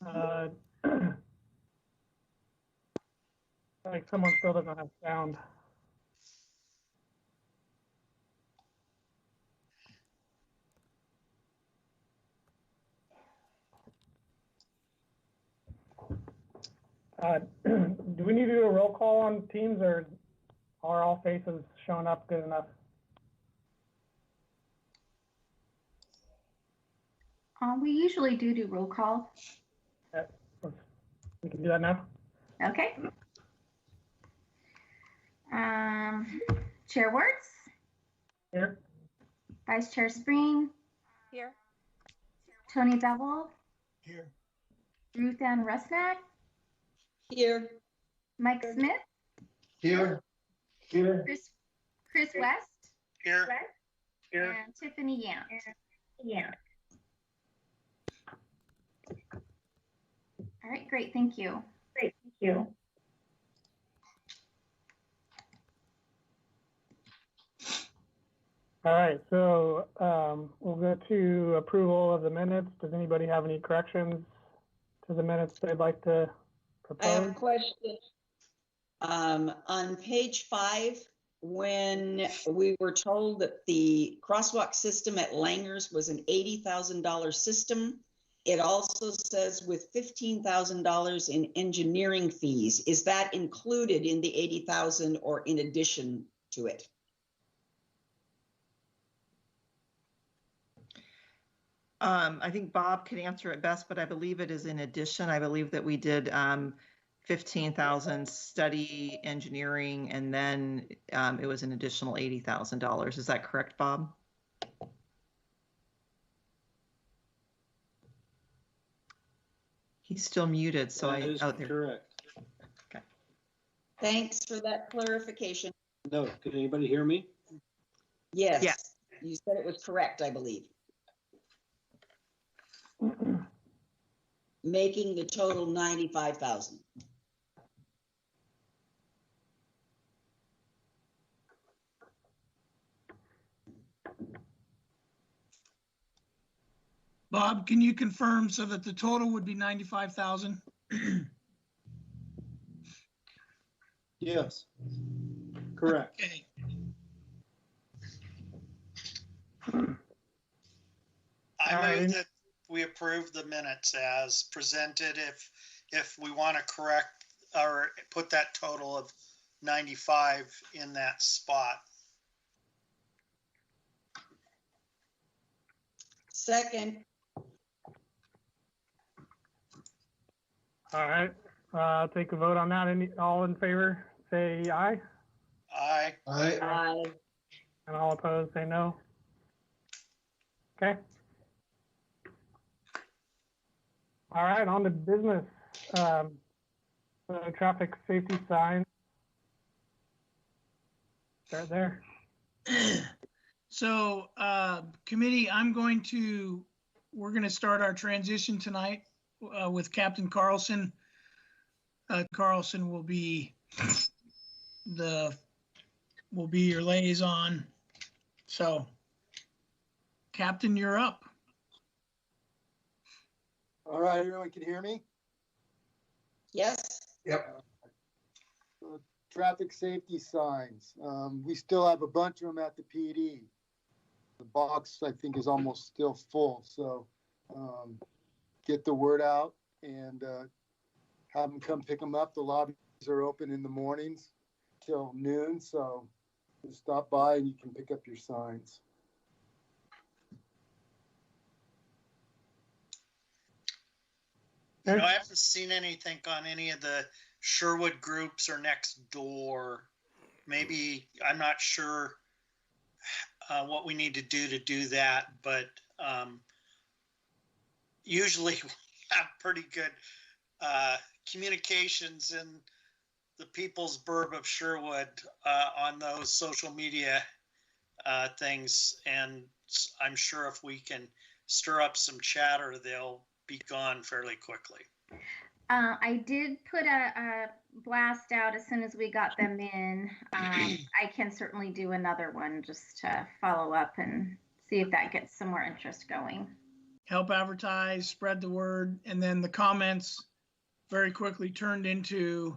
Uh, like someone still doesn't have sound. Do we need to do a roll call on Teams, or are all faces showing up good enough? We usually do roll call. We can do that now. Okay. Chair Wertz? Here. Vice Chair Spreen? Here. Tony Bevel? Here. Ruth Ann Rusnak? Here. Mike Smith? Here. Here. Chris West? Here. Here. And Tiffany Yant? Yeah. All right, great, thank you. Great, thank you. All right, so we'll go to approval of the minutes. Does anybody have any corrections to the minutes they'd like to propose? I have a question. On page 5, when we were told that the crosswalk system at Langer's was an $80,000 system, it also says with $15,000 in engineering fees. Is that included in the $80,000 or in addition to it? I think Bob could answer it best, but I believe it is in addition. I believe that we did 15,000 study engineering, and then it was an additional $80,000. Is that correct, Bob? He's still muted, so That is correct. Okay. Thanks for that clarification. No, can anybody hear me? Yes. Yes. You said it was correct, I believe. Making the total 95,000. Bob, can you confirm so that the total would be 95,000? Yes. Correct. Okay. I move that we approve the minutes as presented if we want to correct or put that total of 95 in that spot. Second. All right, I'll take a vote on that. All in favor, say aye. Aye. Aye. Aye. And all opposed, say no. Okay. All right, on to business. The traffic safety sign. Start there. So committee, we're going to start our transition tonight with Captain Carlson. Carlson will be your liaison. So Captain, you're up. All right, everyone can hear me? Yes. Yep. Traffic safety signs. We still have a bunch of them at the PD. The box, I think, is almost still full. So get the word out and have them come pick them up. The lobbies are open in the mornings till noon. So just stop by and you can pick up your signs. You know, I haven't seen anything on any of the Sherwood groups or next door. Maybe I'm not sure what we need to do that, but usually we have pretty good communications in the People's Burb of Sherwood on those social media things, and I'm sure if we can stir up some chatter, they'll be gone fairly quickly. I did put a blast out as soon as we got them in. I can certainly do another one just to follow up and see if that gets some more interest going. help advertise, spread the word, and then the comments very quickly turned into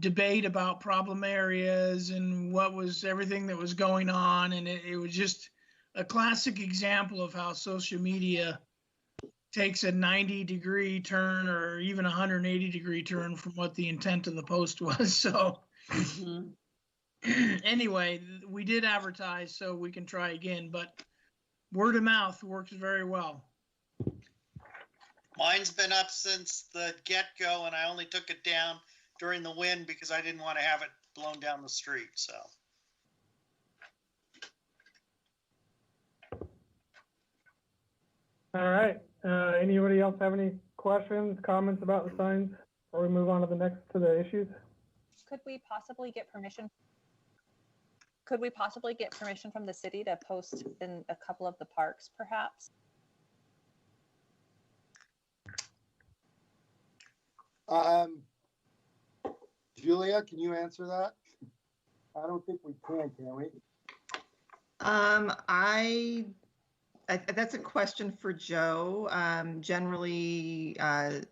debate about problem areas and what was everything that was going on. And it was just a classic example of how social media takes a 90-degree turn or even a 180-degree turn from what the intent of the post was. So anyway, we did advertise, so we can try again, but word of mouth works very well. Mine's been up since the get-go, and I only took it down during the wind because I didn't want to have it blown down the street, so. All right. Anybody else have any questions, comments about the signs before we move on to the issues? Could we possibly get permission? Could we possibly get permission from the city to post in a couple of the parks, perhaps? Julia, can you answer that? I don't think we can we? That's a question for Joe. Generally, I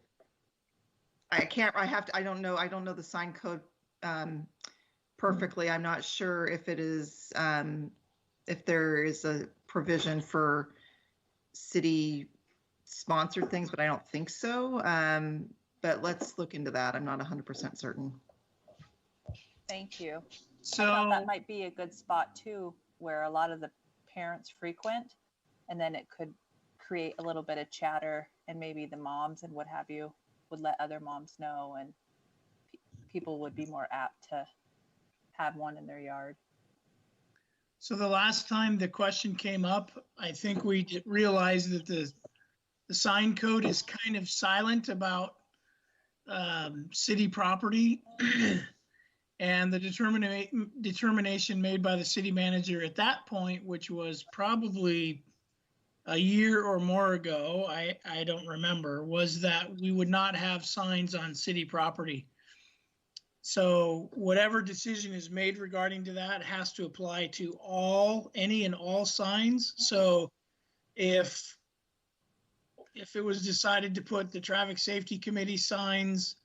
don't know the sign code perfectly. I'm not sure if it is, if there is a provision for city sponsored things, but I don't think so. But let's look into that. I'm not 100% certain. Thank you. So I thought that might be a good spot too, where a lot of the parents frequent, and then it could create a little bit of chatter, and maybe the moms and what have you would let other moms know, and people would be more apt to have one in their yard. So the last time the question came up, I think we realized that the sign code is kind of silent about city property. And the determination made by the city manager at that point, which was probably a year or more ago, I don't remember, was that we would not have signs on city property. So whatever decision is made regarding to that has to apply to any and all signs. So if it was decided to put the traffic safety committee signs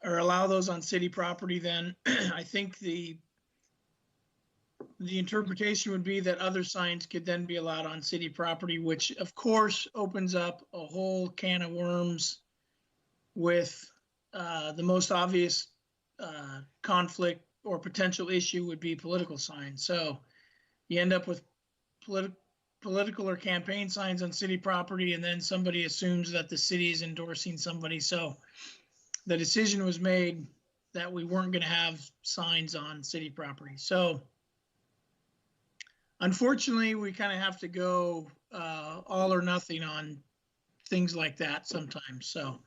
or allow those on city property, then I think the interpretation would be that other signs could then be allowed on city property, which of course opens up a whole can of worms with the most obvious conflict or potential issue would be political signs. So you end up with political or campaign signs on city property, and then somebody assumes that the city is endorsing somebody. So the decision was made that we weren't going to have signs on city property. So unfortunately, we kind of have to go all or nothing on things like that sometimes. So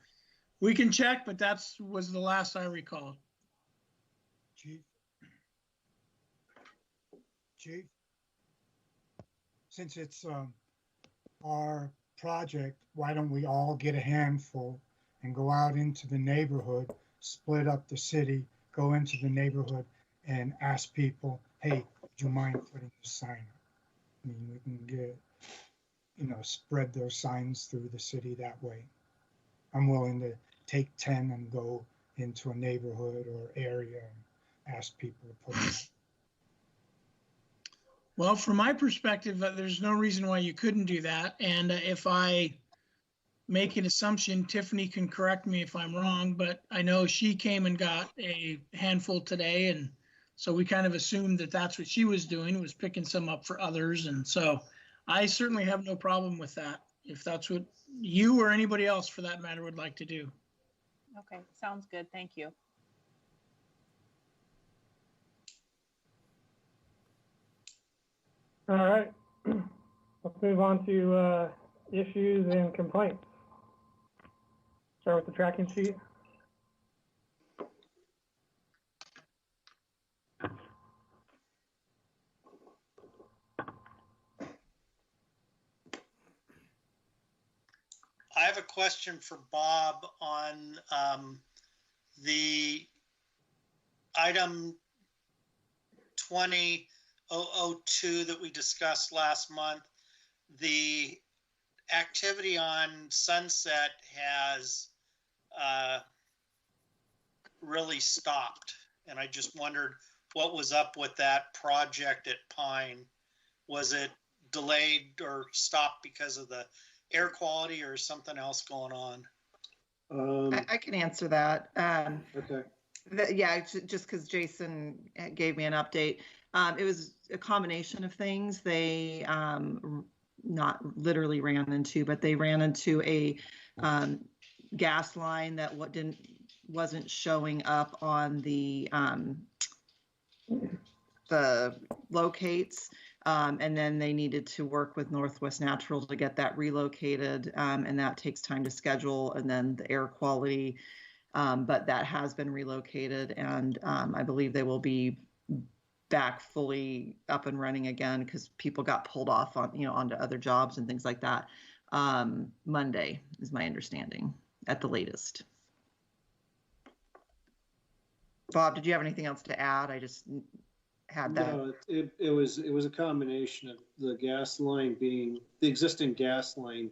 we can check, but that was the last I recall. Chief, since it's our project, why don't we all get a handful and go out into the neighborhood, split up the city, go into the neighborhood and ask people, hey, would you mind putting a sign up? I mean, we can get, spread those signs through the city that way. I'm willing to take 10 and go into a neighborhood or area and ask people to put them up. Well, from my perspective, there's no reason why you couldn't do that. And if I make an assumption, Tiffany can correct me if I'm wrong, but I know she came and got a handful today. And so we kind of assumed that that's what she was doing, was picking some up for others. And so I certainly have no problem with that, if that's what you or anybody else for that matter would like to do. Okay, sounds good. Thank you. All right. Let's move on to issues and complaints. Start with the tracking sheet. I have a question for Bob on the item 20.002 that we discussed last month, the activity on Sunset has really stopped. And I just wondered what was up with that project at Pine. Was it delayed or stopped because of the air quality or something else going on? I can answer that. Okay. Yeah, just because Jason gave me an update. It was a combination of things. They not literally ran into, but they ran into a gas line that wasn't showing up on the locates. And then they needed to work with Northwest Natural to get that relocated, and that takes time to schedule. And then the air quality, but that has been relocated, and I believe they will be back fully up and running again because people got pulled off on onto other jobs and things like that. Monday is my understanding at the latest. Bob, did you have anything else to add? I just had that. No, it was a combination of the gas line being the existing gas line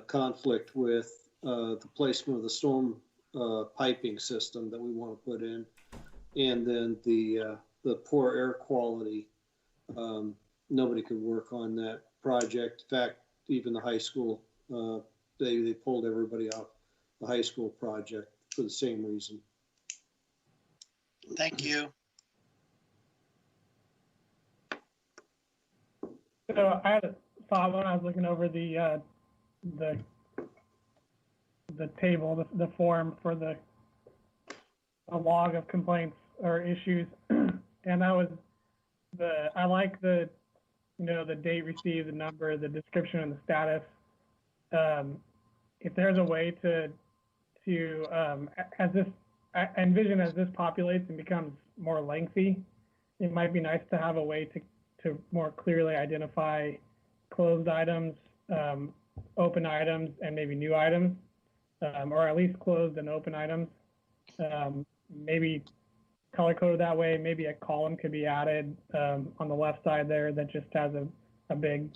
conflict with the placement of the storm piping system that we want to put in, and then the poor air quality. Nobody could work on that project. In fact, even the high school, they pulled everybody off the high school project for the same reason. Thank you. So I had a thought when I was looking over the table, the form for the log of complaints or issues, and that was I like the the date received, the number, the description, and the status. If there's a way to as this I envision as this populates and becomes more lengthy, it might be nice to have a way to more clearly identify closed items, open items, and maybe new items, or at least closed and open items. Maybe color coded that way. Maybe a column could be added on the left side there that just has a big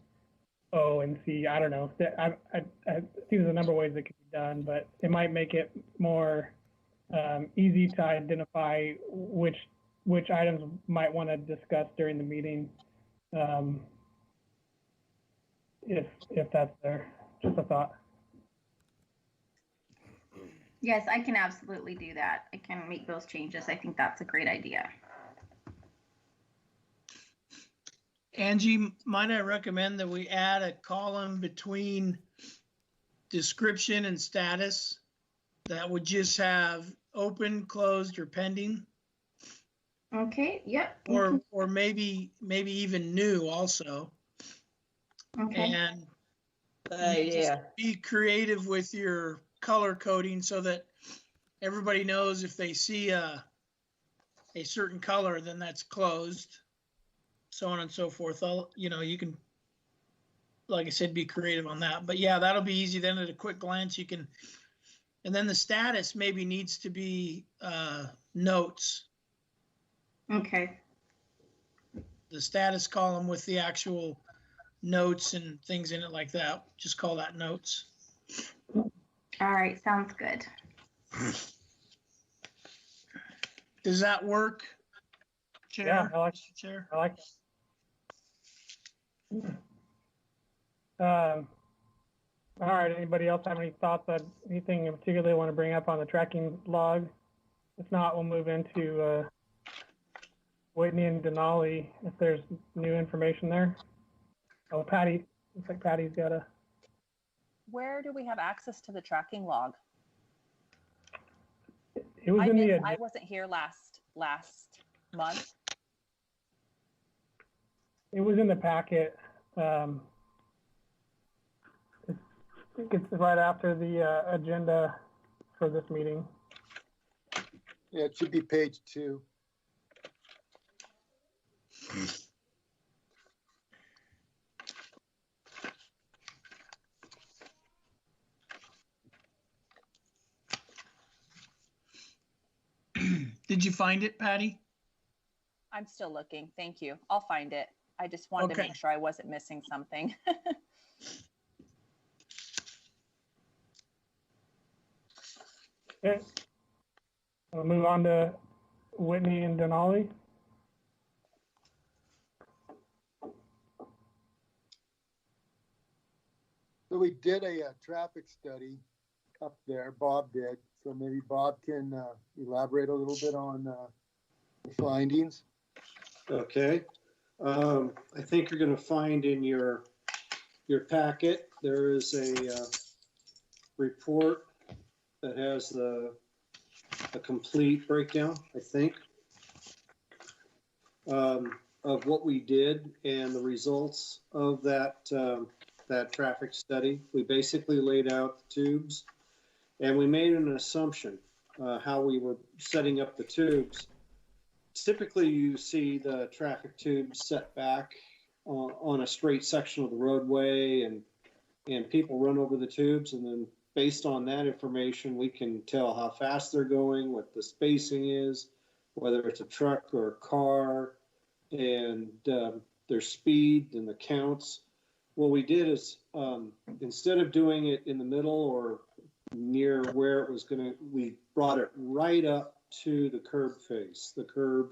O and C. I don't know. I see there's a number of ways it could be done, but it might make it more easy to identify which items might want to discuss during the meeting. If that's there, just a thought. Yes, I can absolutely do that. I can make those changes. I think that's a great idea. Angie, might I recommend that we add a column between description and status that would just have open, closed, or pending? Okay, yep. Or maybe even new also. Okay. And Yeah. be creative with your color coding so that everybody knows if they see a certain color, then that's closed, so on and so forth. You can, like I said, be creative on that. But yeah, that'll be easy. Then at a quick glance, you can, and then the status maybe needs to be notes. Okay. The status column with the actual notes and things in it like that. Just call that notes. All right, sounds good. Does that work, Chair? Yeah, I like Chair. I like that. All right, anybody else have any thoughts on anything in particular they want to bring up on the tracking log? If not, we'll move into Whitney and Denali if there's new information there. Oh, Patty, looks like Patty's got a. Where do we have access to the tracking log? It was I wasn't here last month. It was in the packet. I think it's right after the agenda for this meeting. Yeah, it should be page 2. Did you find it, Patty? I'm still looking. Thank you. I'll find it. I just wanted to Okay. make sure I wasn't missing something. Okay. We'll move on to Whitney and Denali. So we did a traffic study up there, Bob did. So maybe Bob can elaborate a little bit on the findings. Okay. I think you're going to find in your packet, there is a report that has a complete breakdown, I think, of what we did and the results of that traffic study. We basically laid out the tubes, and we made an assumption how we were setting up the tubes. Typically, you see the traffic tubes set back on a straight section of the roadway, and people run over the tubes, and then based on that information, we can tell how fast they're going, what the spacing is, whether it's a truck or a car, and their speed and the counts. What we did is instead of doing it in the middle or near where it was we brought it right up to the curb face, the curb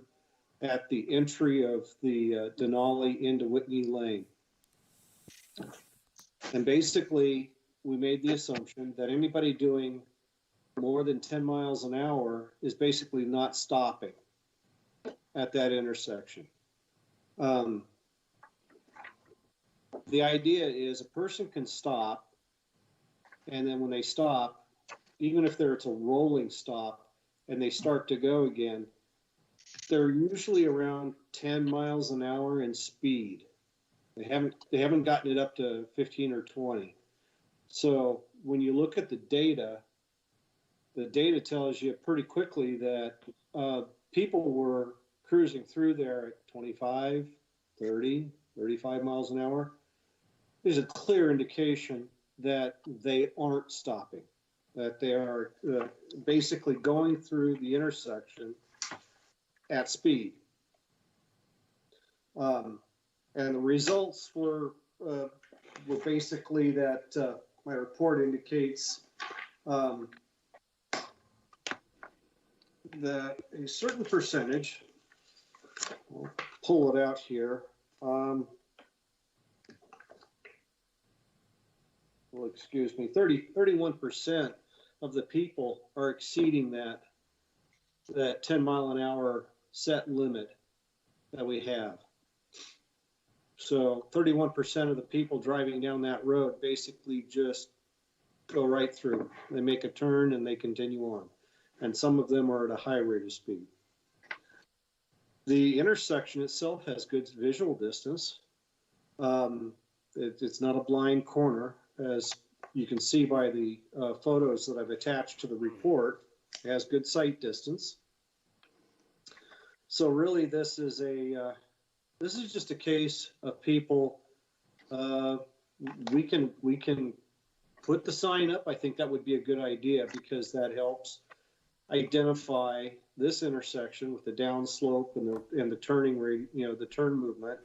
at the entry of the Denali into Whitney Lane. And basically, we made the assumption that anybody doing more than 10 miles an hour is basically not stopping at that intersection. The idea is a person can stop, and then when they stop, even if it's a rolling stop and they start to go again, they're usually around 10 miles an hour in speed. They haven't gotten it up to 15 or 20. So when you look at the data tells you pretty quickly that people were cruising through there at 25, 30, 35 miles an hour. There's a clear indication that they aren't stopping, that they are basically going through the intersection at speed. And the results were basically that my report indicates that a certain percentage, I'll pull it out here, well, excuse me, 31% of the people are exceeding that 10 mile an hour set limit that we have. So 31% of the people driving down that road basically just go right through. They make a turn and they continue on. And some of them are at a high rate of speed. The intersection itself has good visual distance. It's not a blind corner, as you can see by the photos that I've attached to the report. It has good sight distance. So really, this is just a case of people. We can put the sign up. I think that would be a good idea because that helps identify this intersection with the downslope and the turning rate, the turn movement.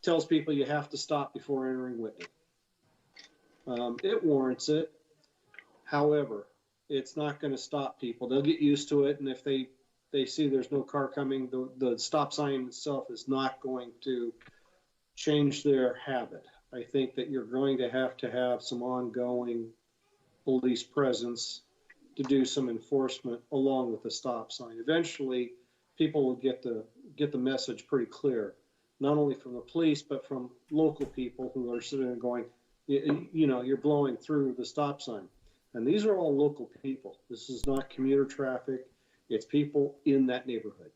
Tells people you have to stop before entering Whitney. It warrants it. However, it's not going to stop people. They'll get used to it, and if they see there's no car coming, the stop sign itself is not going to change their habit. I think that you're going to have some ongoing police presence to do some enforcement along with the stop sign. Eventually, people will get the message pretty clear, not only from the police, but from local people who are sitting there going, you're blowing through the stop sign. And these are all local people. This is not commuter traffic. It's people in that neighborhood.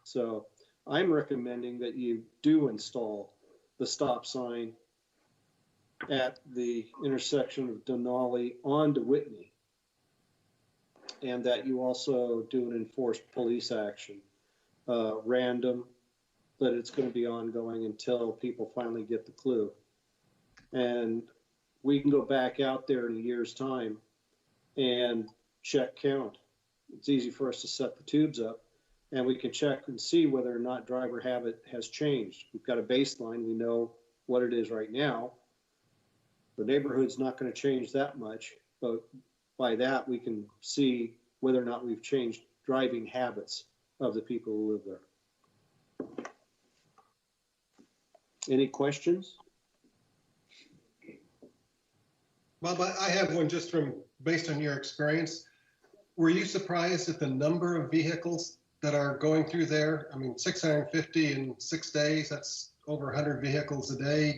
So I'm recommending that you do install the stop sign at the intersection of Denali onto Whitney, and that you also do an enforced police action, random, but it's going to be ongoing until people finally get the clue. And we can go back out there in a year's time and check count. It's easy for us to set the tubes up, and we can check and see whether or not driver habit has changed. We've got a baseline. We know what it is right now. The neighborhood's not going to change that much, but by that, we can see whether or not we've changed driving habits of the people who live there. Any questions? Bob, I have one just based on your experience. Were you surprised at the number of vehicles that are going through there? I mean, 650 in 6 days, that's over 100 vehicles a day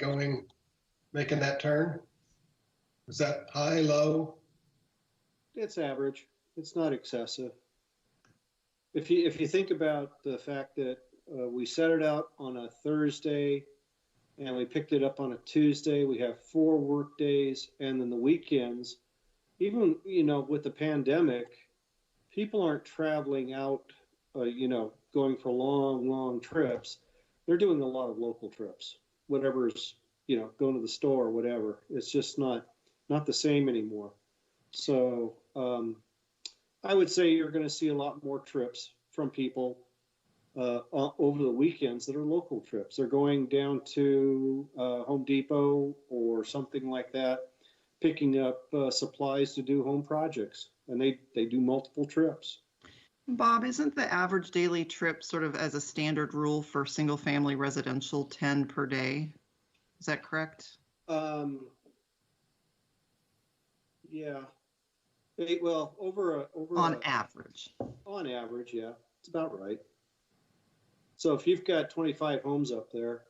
making that turn. Is that high, low? It's average. It's not excessive. If you think about the fact that we set it out on a Thursday and we picked it up on a Tuesday, we have 4 work days, and then the weekends, even, with the pandemic, people aren't traveling out, going for long trips. They're doing a lot of local trips, whatever's, going to the store or whatever. It's just not the same anymore. So I would say you're going to see a lot more trips from people over the weekends that are local trips. They're going down to Home Depot or something like that, picking up supplies to do home projects, and they do multiple trips. Bob, isn't the average daily trip sort of as a standard rule for single family residential 10 per day? Is that correct? Yeah. Well, on average. On average, yeah, it's about right. So if you've got 25 homes up there,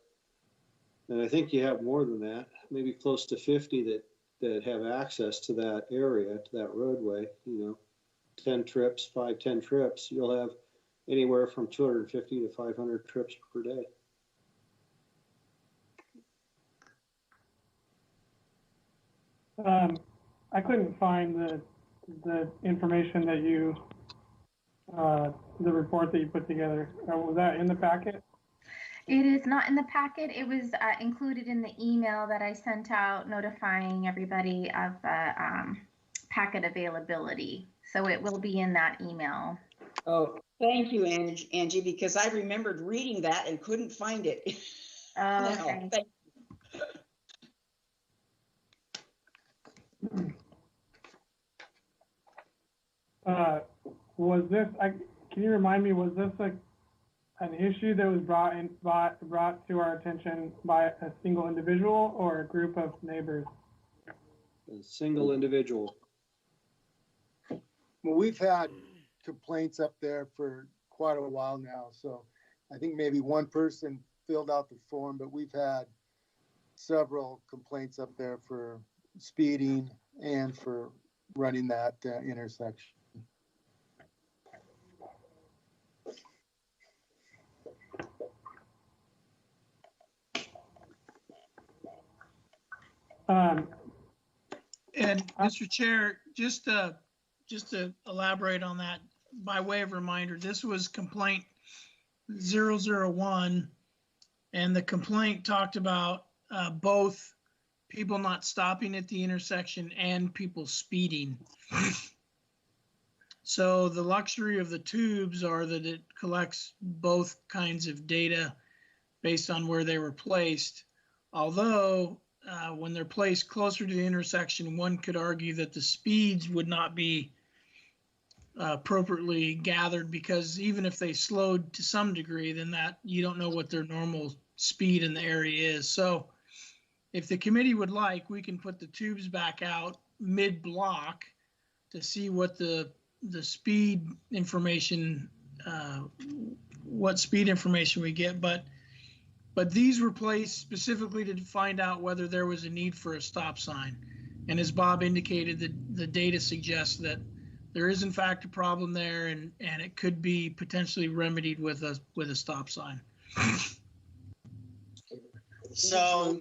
and I think you have more than that, maybe close to 50 that have access to that area, to that roadway, 10 trips, 10 trips, you'll have anywhere from 250 to 500 trips per day. I couldn't find the information that you, the report that you put together. Was that in the packet? It is not in the packet. It was included in the email that I sent out notifying everybody of packet availability. So it will be in that email. Oh, thank you, Angie, because I remembered reading that and couldn't find it. Oh, okay. Thank Was this, can you remind me, was this an issue that was brought to our attention by a single individual or a group of neighbors? A single individual. Well, we've had complaints up there for quite a while now, so I think maybe one person filled out the form, but we've had several complaints up there for speeding and for running that intersection. And Mr. Chair, just to elaborate on that, by way of reminder, this was complaint 001, and the complaint talked about both people not stopping at the intersection and people speeding. So the luxury of the tubes are that it collects both kinds of data based on where they were placed. Although when they're placed closer to the intersection, one could argue that the speeds would not be appropriately gathered, because even if they slowed to some degree, then that you don't know what their normal speed in the area is. So if the committee would like, we can put the tubes back out mid-block to see what the speed information, what speed information we get. But these were placed specifically to find out whether there was a need for a stop sign. And as Bob indicated, the data suggests that there is in fact a problem there, and it could be potentially remedied with a stop sign. So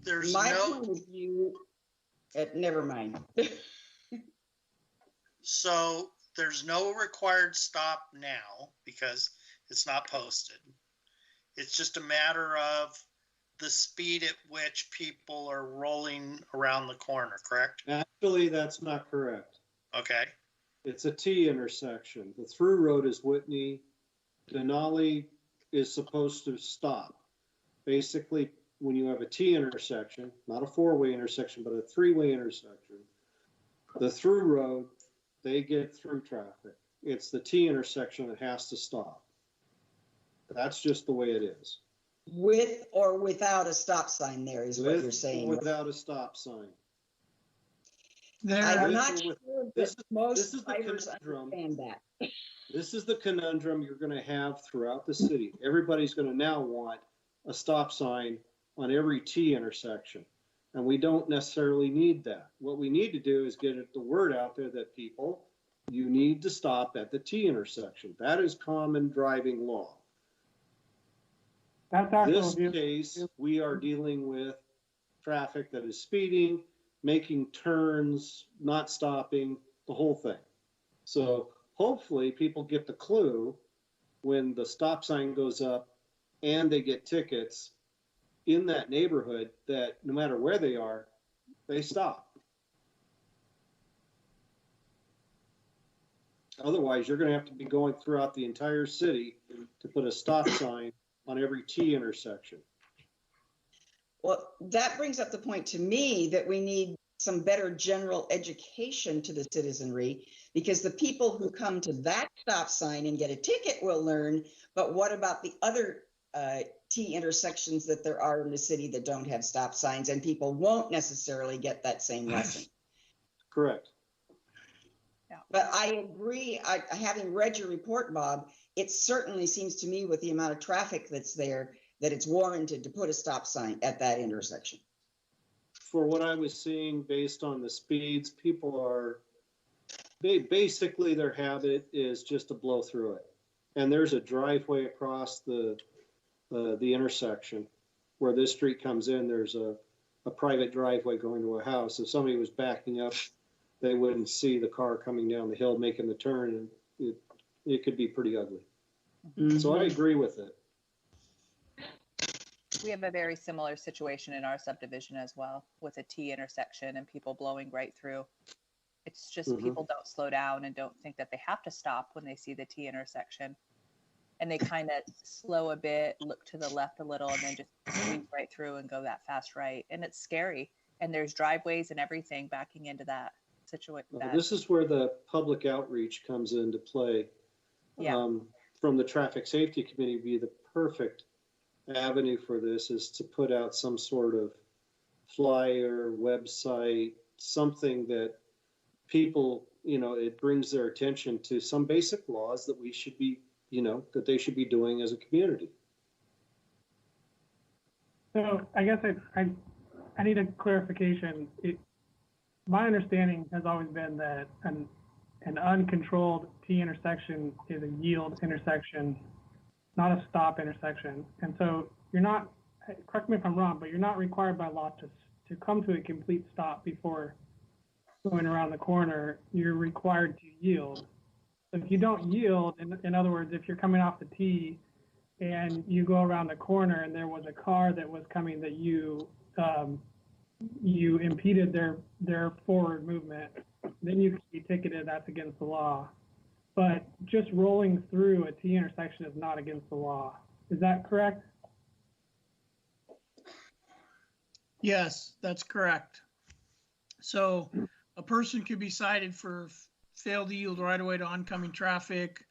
there's my no, point of view, never mind. so there's no required stop now because it's not posted. It's just a matter of the speed at which people are rolling around the corner, correct? Actually, that's not correct. Okay. It's a T intersection. The through road is Whitney. Denali is supposed to stop. Basically, when you have a T intersection, not a four-way intersection, but a three-way intersection, The through road, they get through traffic. It's the T intersection that has to stop. That's just the way it is. With or without a stop sign there is what you're saying. Without a stop sign. I'm There, not sure this that most this is the drivers conundrum. understand that. This is the conundrum you're going to have throughout the city. Everybody's going to now want a stop sign on every T intersection. And we don't necessarily need that. What we need to do is get the word out there that people, you need to stop at the T intersection. That is common driving law. That's actual This view. case, we are dealing with traffic that is speeding, making turns, not stopping, the whole thing. So hopefully people get the clue when the stop sign goes up and they get tickets in that neighborhood that no matter where they are, they stop. Otherwise, you're going to have to be going throughout the entire city to put a stop sign on every T intersection. Well, that brings up the point to me that we need some better general education to the citizenry, because the people who come to that stop sign and get a ticket will learn, but what about the other T intersections that there are in the city that don't have stop signs, and people won't necessarily get that same lesson? Correct. But I agree, having read your report, Bob, it certainly seems to me with the amount of traffic that's there, that it's warranted to put a stop sign at that intersection. For what I was seeing based on the speeds, people are, basically their habit is just to blow through it. And there's a driveway across the intersection where this street comes in. There's a private driveway going to a house. If somebody was backing up, they wouldn't see the car coming down the hill making the turn, and it could be pretty ugly. Mm-hmm. So I agree with it. We have a very similar situation in our subdivision as well, with a T intersection and people blowing right through. It's just people don't slow down and don't think that they have to stop when they see the T intersection. And they kind of slow a bit, look to the left a little, and then just squeeze right through and go that fast right. And it's scary. And there's driveways and everything backing into that situation. This is where the public outreach comes into play. Yeah. From the Traffic Safety Committee, be the perfect avenue for this is to put out some sort of flyer, website, something that people, it brings their attention to some basic laws that we should be, that they should be doing as a community. So I guess I need a clarification. My understanding has always been that an uncontrolled T intersection is a yield intersection, not a stop intersection. And so you're not, correct me if I'm wrong, but you're not required by law to come to a complete stop before going around the corner. You're required to yield. So if you don't yield, in other words, if you're coming off the T and you go around the corner and there was a car that was coming that you impeded their forward movement, then you can be ticketed. That's against the law. But just rolling through a T intersection is not against the law. Is that correct? yes, that's correct. So a person could be cited for failed to yield right away to oncoming traffic,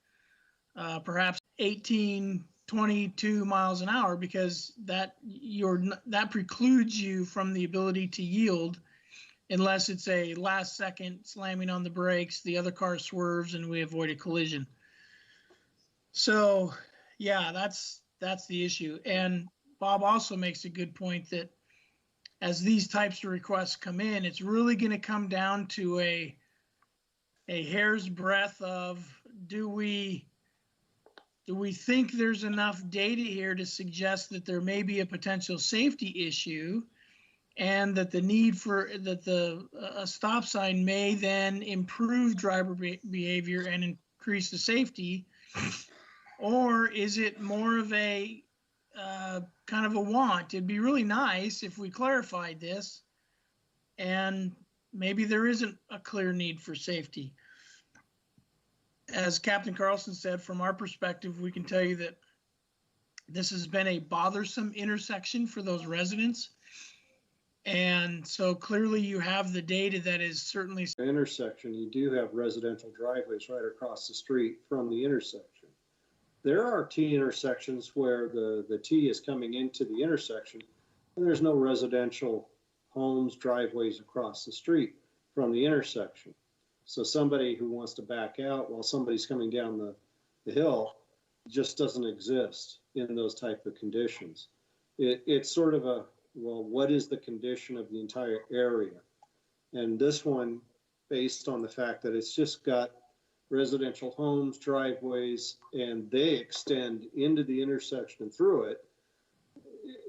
perhaps 18, 22 miles an hour, because that precludes you from the ability to yield unless it's a last second slamming on the brakes, the other car swerves, and we avoid a collision. So yeah, that's the issue. And Bob also makes a good point that as these types of requests come in, it's really going to come down to a hair's breadth of, do we think there's enough data here to suggest that there may be a potential safety issue, and that the need for a stop sign may then improve driver behavior and increase the safety? Or is it more of a kind of a want? It'd be really nice if we clarified this, and maybe there isn't a clear need for safety. As Captain Carlson said, from our perspective, we can tell you that this has been a bothersome intersection for those residents. And so clearly you have the data that is certainly, Intersection, you do have residential driveways right across the street from the intersection. There are T intersections where the T is coming into the intersection and there's no residential homes, driveways across the street from the intersection. So somebody who wants to back out while somebody's coming down the hill just doesn't exist in those type of conditions. It's sort of a, well, what is the condition of the entire area? And this one, based on the fact that it's just got residential homes, driveways, and they extend into the intersection and through it,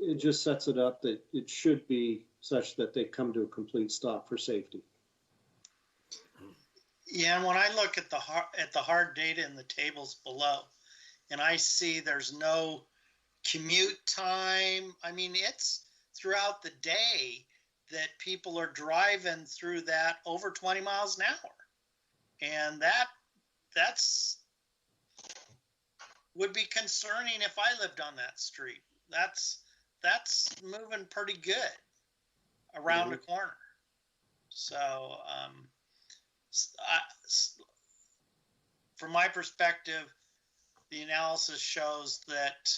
it just sets it up that it should be such that they come to a complete stop for safety. Yeah, and when I look at the hard data in the tables below, and I see there's no commute time. I mean, it's throughout the day that people are driving through that over 20 miles an hour. And that's would be concerning if I lived on that street. That's moving pretty good around the corner. So, from my perspective, the analysis shows that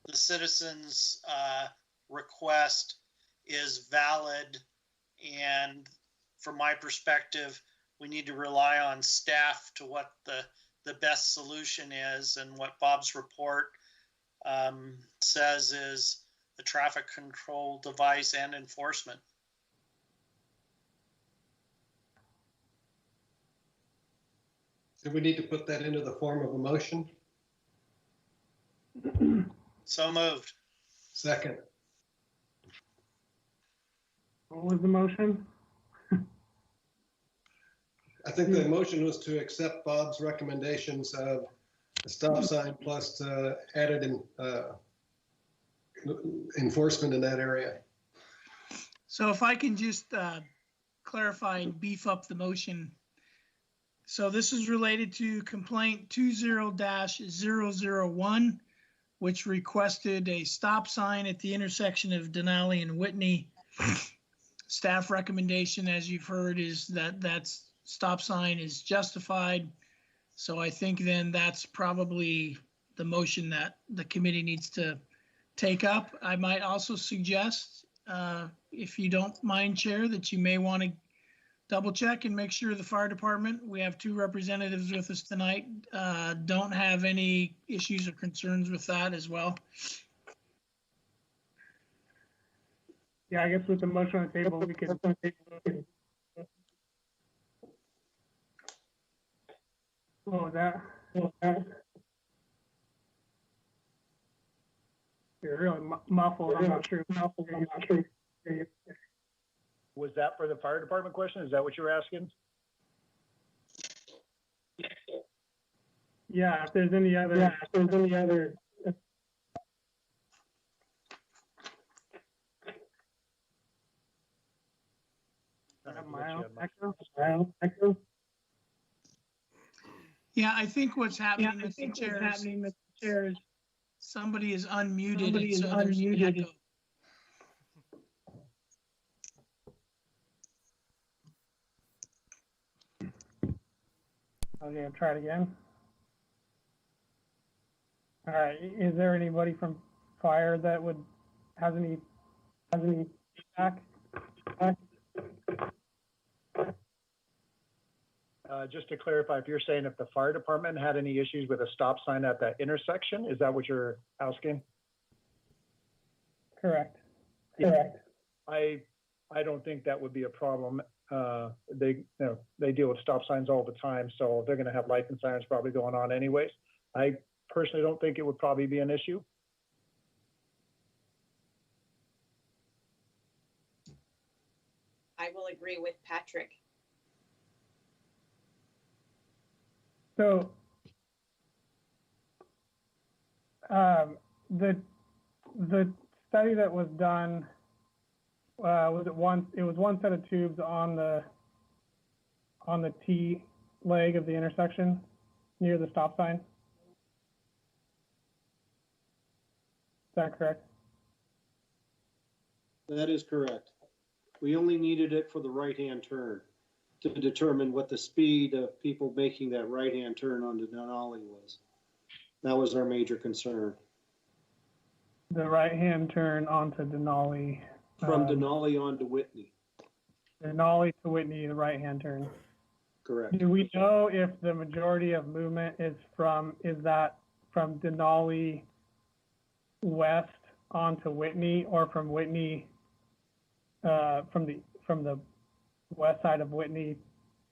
the citizens' request is valid, and from my perspective, we need to rely on staff to what the best solution is, and what Bob's report says is the traffic control device and enforcement. Do we need to put that into the form of a motion? So moved. Second. What was the motion? I think the motion was to accept Bob's recommendations of a stop sign plus added enforcement in that area. so if I can just clarify and beef up the motion. So this is related to complaint 20-001, which requested a stop sign at the intersection of Denali and Whitney. Staff recommendation, as you've heard, is that stop sign is justified. So I think then that's probably the motion that the committee needs to take up. I might also suggest, if you don't mind, Chair, that you may want to double check and make sure the fire department, we have 2 representatives with us tonight, don't have any issues or concerns with that as well. Yeah, I guess with the motion on the table, we could. What was that? You're really muffled. I'm not sure. Was that for the fire department question? Is that what you were asking? Yeah, if there's any other. Echo. Yeah, I think what's happening, Mr. Chair, is somebody is unmuted. So there's an echo. Okay, I'll try it again. All right, is there anybody from fire that has any feedback? Just to clarify, if you're saying if the fire department had any issues with a stop sign at that intersection, is that what you're asking? Correct. I don't think that would be a problem. They deal with stop signs all the time, so they're going to have lights and sirens probably going on anyways. I personally don't think it would probably be an issue. I will agree with Patrick. So the study that was done, it was one set of tubes on the T leg of the intersection near the stop sign. Is that correct? That is correct. We only needed it for the right-hand turn to determine what the speed of people making that right-hand turn onto Denali was. That was our major concern. The right-hand turn onto Denali. From Denali on to Whitney. Denali to Whitney, the right-hand turn. Correct. Do we know if the majority of movement is that from Denali west onto Whitney, or from Whitney, from the west side of Whitney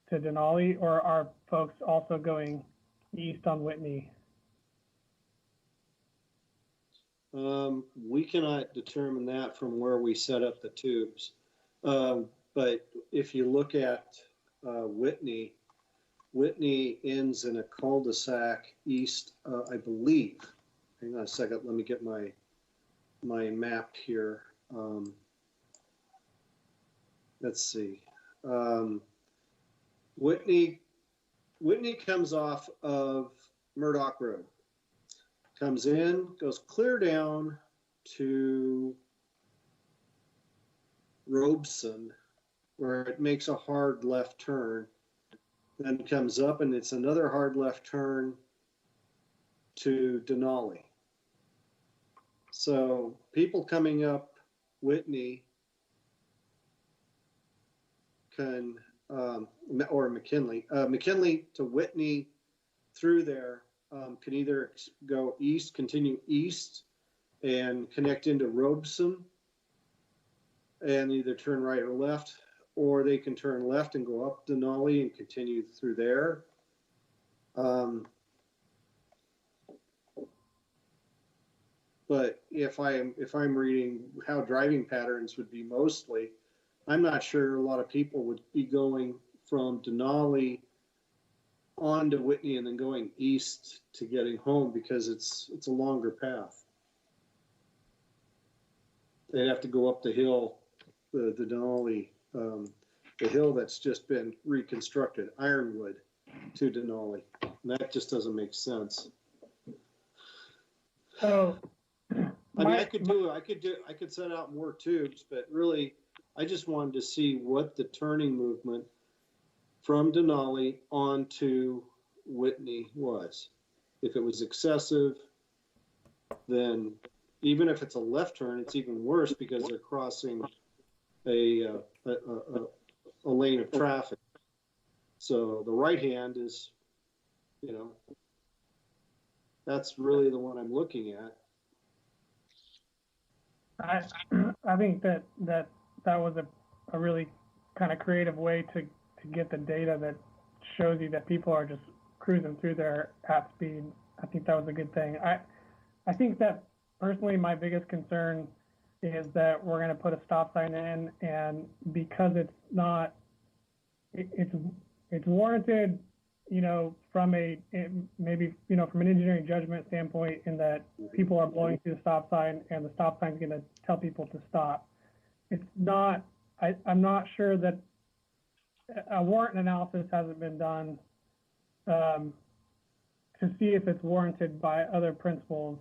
to Denali, or are folks also going east on Whitney? We cannot determine that from where we set up the tubes. But if you look at Whitney ends in a cul-de-sac east, I believe. Hang on a second, let me get my map here. Let's see. Whitney comes off of Murdoch Road. Comes in, goes clear down to Robeson, where it makes a hard left turn, then comes up and it's another hard left turn to Denali. So people coming up Whitney can, or McKinley to Whitney through there, can either go east, continue east and connect into Robeson and either turn right or left, or they can turn left and go up Denali and continue through there. But if I'm reading how driving patterns would be mostly, I'm not sure a lot of people would be going from Denali on to Whitney and then going east to getting home, because it's a longer path. They'd have to go up the hill, the Denali, the hill that's just been reconstructed, Ironwood to Denali. And that just doesn't make sense. So, I mean, I could set out more tubes, but really, I just wanted to see what the turning movement from Denali onto Whitney was. If it was excessive, then even if it's a left turn, it's even worse because they're crossing a lane of traffic. So the right hand is, that's really the one I'm looking at. I think that was a really kind of creative way to get the data that shows you that people are just cruising through there at speed. I think that was a good thing. I think that personally my biggest concern is that we're going to put a stop sign in, and because it's warranted, from from an engineering judgment standpoint, in that people are blowing through the stop sign and the stop sign is going to tell people to stop. It's not, I'm not sure that a warrant analysis hasn't been done to see if it's warranted by other principles.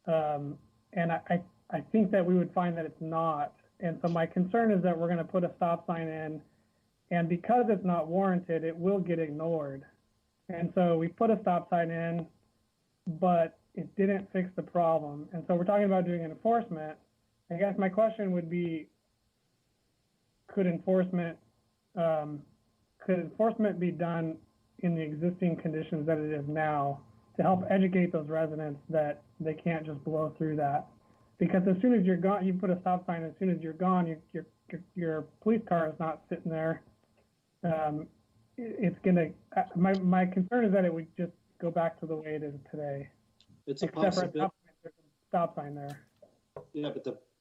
And I think that we would find that it's not. And so my concern is that we're going to put a stop sign in, and because it's not warranted, it will get ignored. And so we put a stop sign in, but it didn't fix the problem. And so we're talking about doing enforcement. I guess my question would be, could enforcement be done in the existing conditions that it is now to help educate those residents that they can't just blow through that? Because as soon as you're gone, you put a stop sign, as soon as you're gone, your police car is not sitting there. It's gonna, my concern is that it would just go back to the way it is today. It's a Except for possibility. there's a stop sign there. Yeah,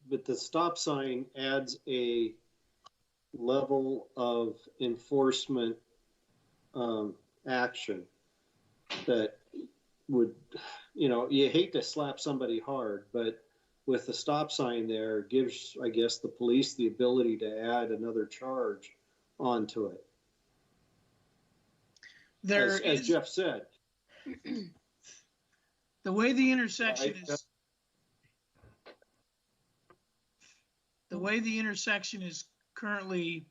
but the stop sign adds a level of enforcement action that would, you hate to slap somebody hard, but with the stop sign there, gives, I guess, the police the ability to add another charge onto it. As Jeff said. The way the intersection is currently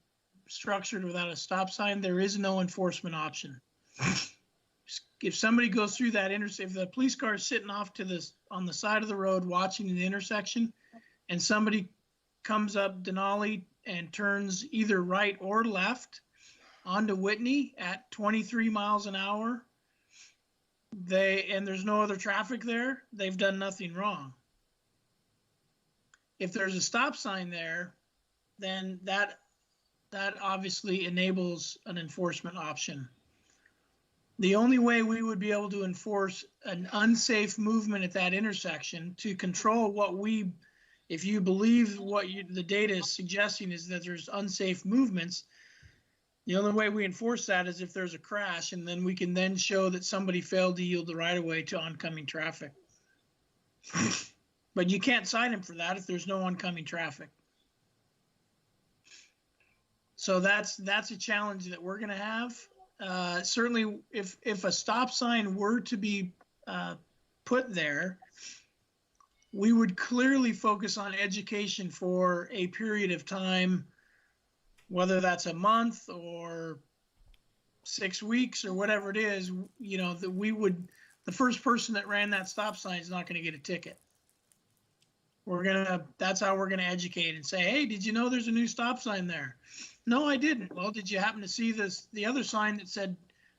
structured without a stop sign, there is no enforcement option. If somebody goes through that if the police car is sitting off to this on the side of the road watching the intersection, and somebody comes up Denali and turns either right or left onto Whitney at 23 miles an hour, and there's no other traffic there, they've done nothing wrong. If there's a stop sign there, then that obviously enables an enforcement option. The only way we would be able to enforce an unsafe movement at that intersection to control if you believe the data is suggesting is that there's unsafe movements, the only way we enforce that is if there's a crash, and then we can then show that somebody failed to yield the right of way to oncoming traffic. But you can't cite him for that if there's no oncoming traffic. So that's a challenge that we're going to have. Certainly, if a stop sign were to be put there, we would clearly focus on education for a period of time, whether that's a month or 6 weeks or whatever it is. You know, that the first person that ran that stop sign is not going to get a ticket. That's how we're gonna educate and say, hey, did you know there's a new stop sign there? No, I didn't. Well, did you happen to see the other sign that said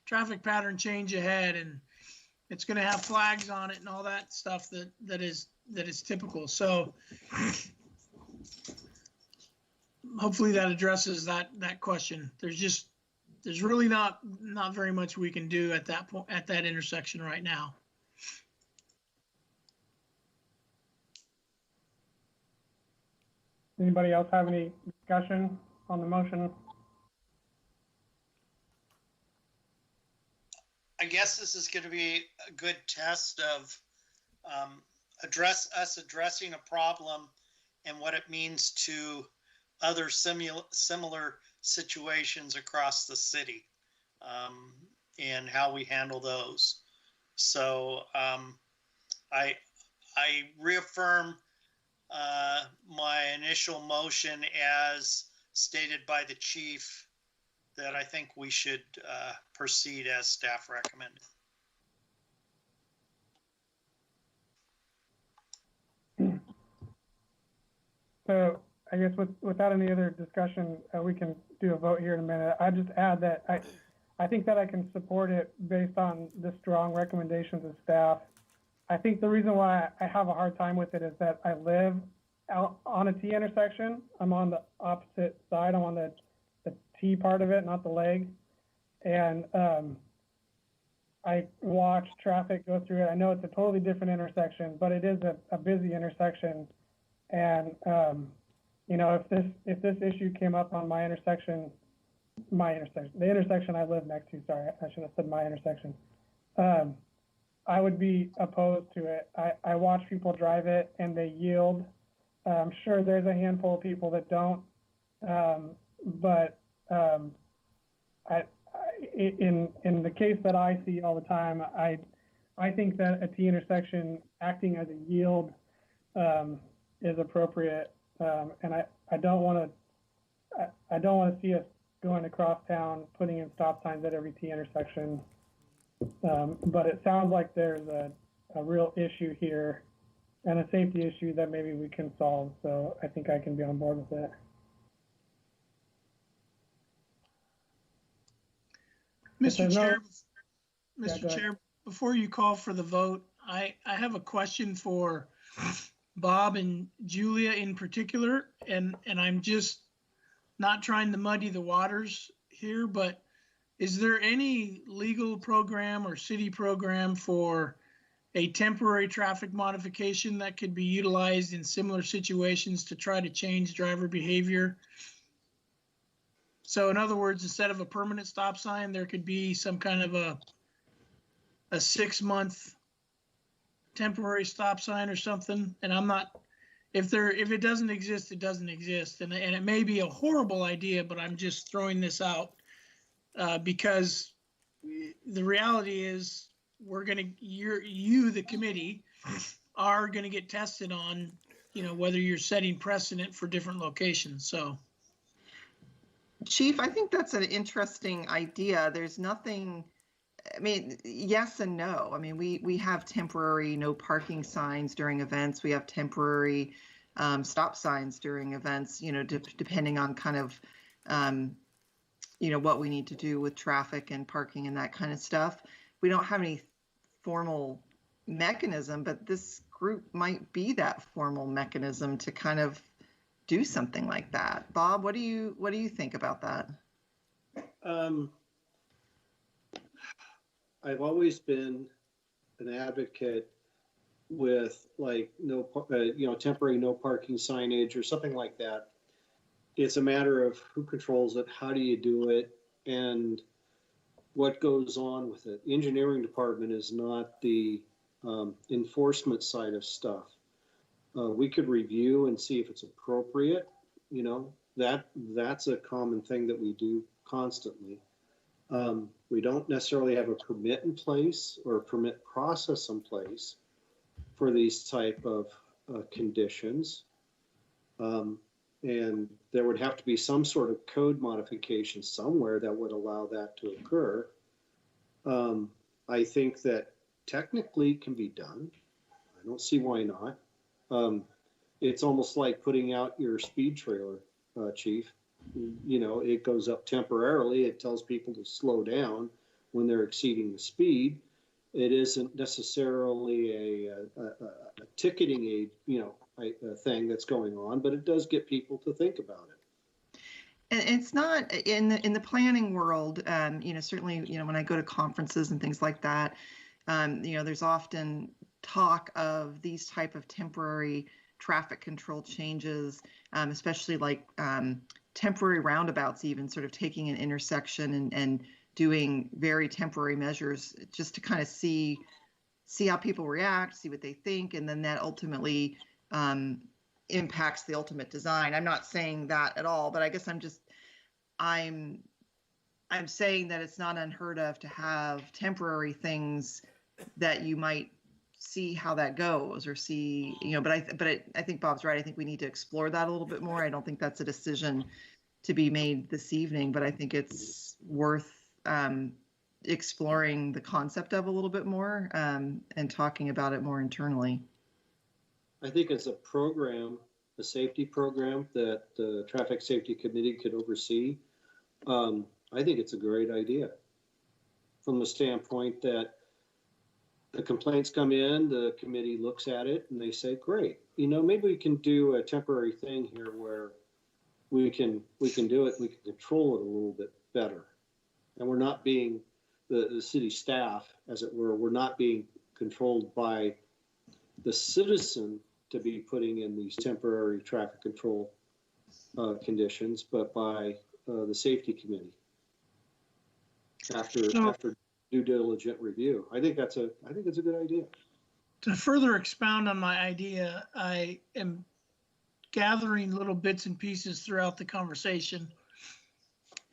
traffic pattern change ahead, and it's gonna have flags on it and all that stuff that is typical. So hopefully that addresses that question. There's really not very much we can do at that point, at that intersection right now. Anybody else have any discussion on the motion? I guess this is going to be a good test of addressing a problem and what it means to other similar situations across the city, and how we handle those. So I reaffirm my initial motion as stated by the chief, that I think we should proceed as staff recommended. So I guess without any other discussion, we can do a vote here in a minute. I just add that I think that I can support it based on the strong recommendations of staff. I think the reason why I have a hard time with it is that I live out on a T intersection. I'm on the opposite side. I'm on the T part of it, not the leg. And I watch traffic go through it. I know it's a totally different intersection, but it is a busy intersection. And you know, if this issue came up on the intersection I live next to, sorry, I should have said my intersection. I would be opposed to it. I watch people drive it and they yield. I'm sure there's a handful of people that don't, but in the case that I see all the time, I think that a T intersection acting as a yield is appropriate, and I don't want to see us going across town putting in stop signs at every T intersection. But it sounds like there's a real issue here and a safety issue that maybe we can solve. So I think I can be on board with it. Mr. Chair, before you call for the vote, I have a question for Bob and Julia in particular, and I'm just not trying to muddy the waters here, but is there any legal program or city program for a temporary traffic modification that could be utilized in similar situations to try to change driver behavior? So in other words, instead of a permanent stop sign, there could be some kind of a 6-month temporary stop sign or something. And I'm not, if it doesn't exist, it doesn't exist. And it may be a horrible idea, but I'm just throwing this out because the reality is you, the committee, are going to get tested on, you know, whether you're setting precedent for different locations. So Chief, I think that's an interesting idea. There's nothing, I mean, yes and no. I mean, we have temporary no parking signs during events. We have temporary stop signs during events, you know, depending on kind of, you know, what we need to do with traffic and parking and that kind of stuff. We don't have any formal mechanism, but this group might be that formal mechanism to kind of do something like that. Bob, what do you think about that? I've always been an advocate with like no, you know, temporary no parking signage or something like that. It's a matter of who controls it, how do you do it, and what goes on with it. The engineering department is not the enforcement side of stuff. We could review and see if it's appropriate. You know, that's a common thing that we do constantly. We don't necessarily have a permit in place or a permit process in place for these type of conditions. And there would have to be some sort of code modification somewhere that would allow that to occur. I think that technically it can be done. I don't see why not. It's almost like putting out your speed trailer, Chief. You know, it goes up temporarily. It tells people to slow down when they're exceeding the speed. It isn't necessarily a ticketing thing that's going on, but it does get people to think about it. And it's not in the planning world. You know, certainly, you know, when I go to conferences and things like that, you know, there's often talk of these type of temporary traffic control changes, especially like temporary roundabouts, even sort of taking an intersection and doing very temporary measures just to kind of see how people react, see what they think, and then that ultimately impacts the ultimate design. I'm not saying that at all, but I guess I'm saying that it's not unheard of to have temporary things that you might see how that goes or see, you know, but I think Bob's right. I think we need to explore that a little bit more. I don't think that's a decision to be made this evening, but I think it's worth exploring the concept of a little bit more and talking about it more internally. I think as a program, a safety program that the Traffic Safety Committee could oversee, I think it's a great idea from the standpoint that the complaints come in, the committee looks at it and they say, great, you know, maybe we can do a temporary thing here where we can do it, we can control it a little bit better. And we're not being, the city staff, as it were, we're not being controlled by the citizen to be putting in these temporary traffic control conditions, but by the safety committee after due diligent review. I think it's a good idea. To further expound on my idea, I am gathering little bits and pieces throughout the conversation,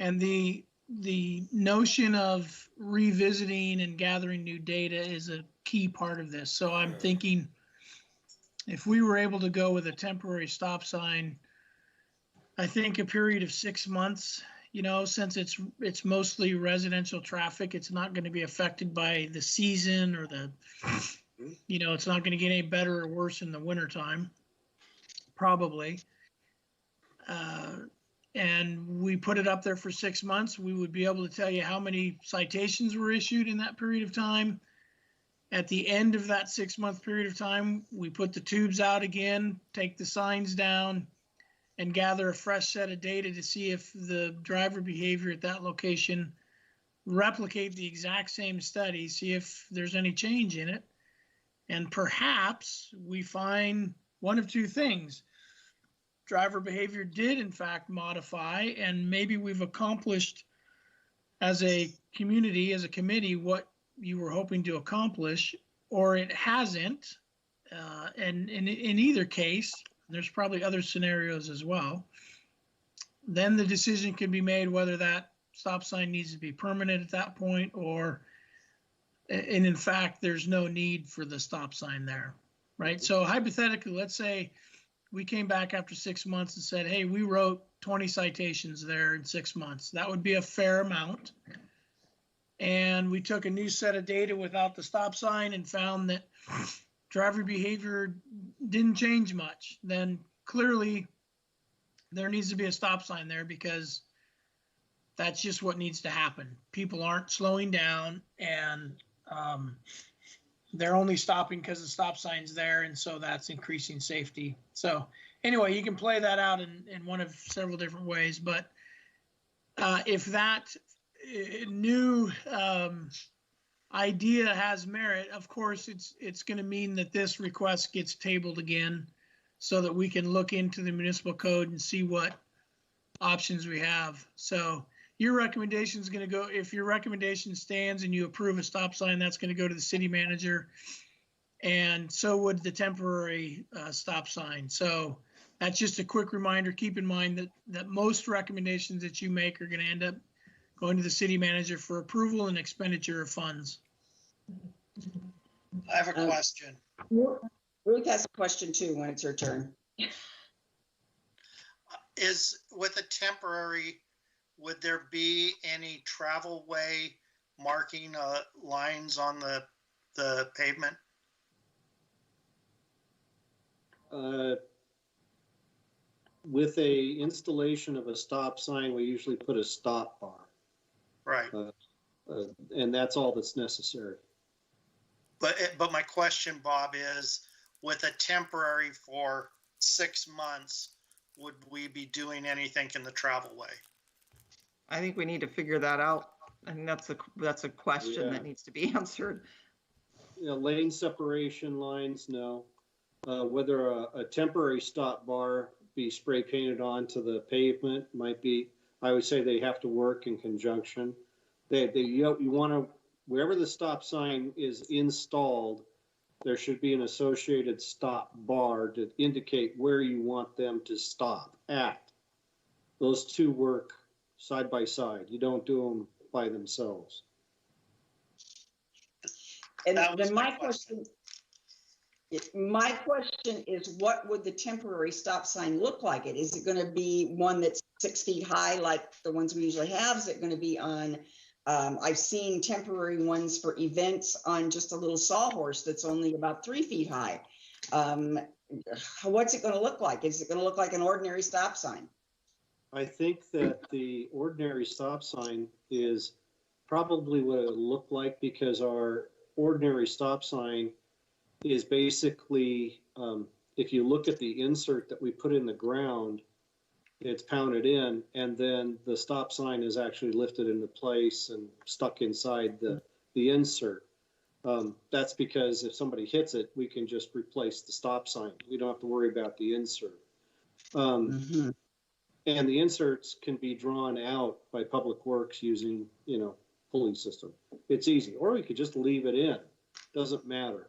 and the notion of revisiting and gathering new data is a key part of this. So I'm thinking if we were able to go with a temporary stop sign, I think a period of 6 months, you know, since it's mostly residential traffic, it's not going to be affected by the season or you know, it's not going to get any better or worse in the wintertime, probably. And we put it up there for 6 months, we would be able to tell you how many citations were issued in that period of time. At the end of that 6 month period of time, we put the tubes out again, take the signs down, and gather a fresh set of data to see if the driver behavior at that location replicate the exact same study, see if there's any change in it. And perhaps we find one of two things. Driver behavior did in fact modify, and maybe we've accomplished as a community, as a committee, what you were hoping to accomplish, or it hasn't. And in either case, there's probably other scenarios as well. Then the decision can be made whether that stop sign needs to be permanent at that point, and in fact, there's no need for the stop sign there, right? So hypothetically, let's say we came back after 6 months and said, hey, we wrote 20 citations there in 6 months. That would be a fair amount. And we took a new set of data without the stop sign and found that driver behavior didn't change much. Then clearly there needs to be a stop sign there, because that's just what needs to happen. People aren't slowing down, and they're only stopping because the stop sign's there, and so that's increasing safety. So anyway, you can play that out in one of several different ways, but if that new idea has merit, of course, it's going to mean that this request gets tabled again, so that we can look into the municipal code and see what options we have. So your recommendation is going to go, if your recommendation stands and you approve a stop sign, that's going to go to the city manager, and so would the temporary stop sign. So that's just a quick reminder. Keep in mind that most recommendations that you make are going to end up going to the city manager for approval and expenditure of funds. I have a question. Ruth has a question too when it's her turn. Is with a temporary, would there be any travel way marking lines on the pavement? With a installation of a stop sign, we usually put a stop bar. Right. And that's all that's necessary. But my question, Bob, is with a temporary for 6 months, would we be doing anything in the travel way? I think we need to figure that out. I think that's a question that needs to be answered. You know, lane separation lines, no. Whether a temporary stop bar be spray painted onto the pavement might be, I would say they have to work in conjunction. You want to, wherever the stop sign is installed, there should be an associated stop bar to indicate where you want them to stop at. Those two work side by side. You don't do them by themselves. And then my question is, what would the temporary stop sign look like? Is it going to be one that's 6 feet high like the ones we usually have? Is it going to be on, I've seen temporary ones for events on just a little sawhorse that's only about 3 feet high. What's it going to look like? Is it going to look like an ordinary stop sign? I think that the ordinary stop sign is probably what it would look like, because our ordinary stop sign is basically, if you look at the insert that we put in the ground, it's pounded in, and then the stop sign is actually lifted into place and stuck inside the insert. That's because if somebody hits it, we can just replace the stop sign. We don't have to worry about the insert. And the inserts can be drawn out by Public Works using, pulley system. It's easy. Or we could just leave it in. Doesn't matter.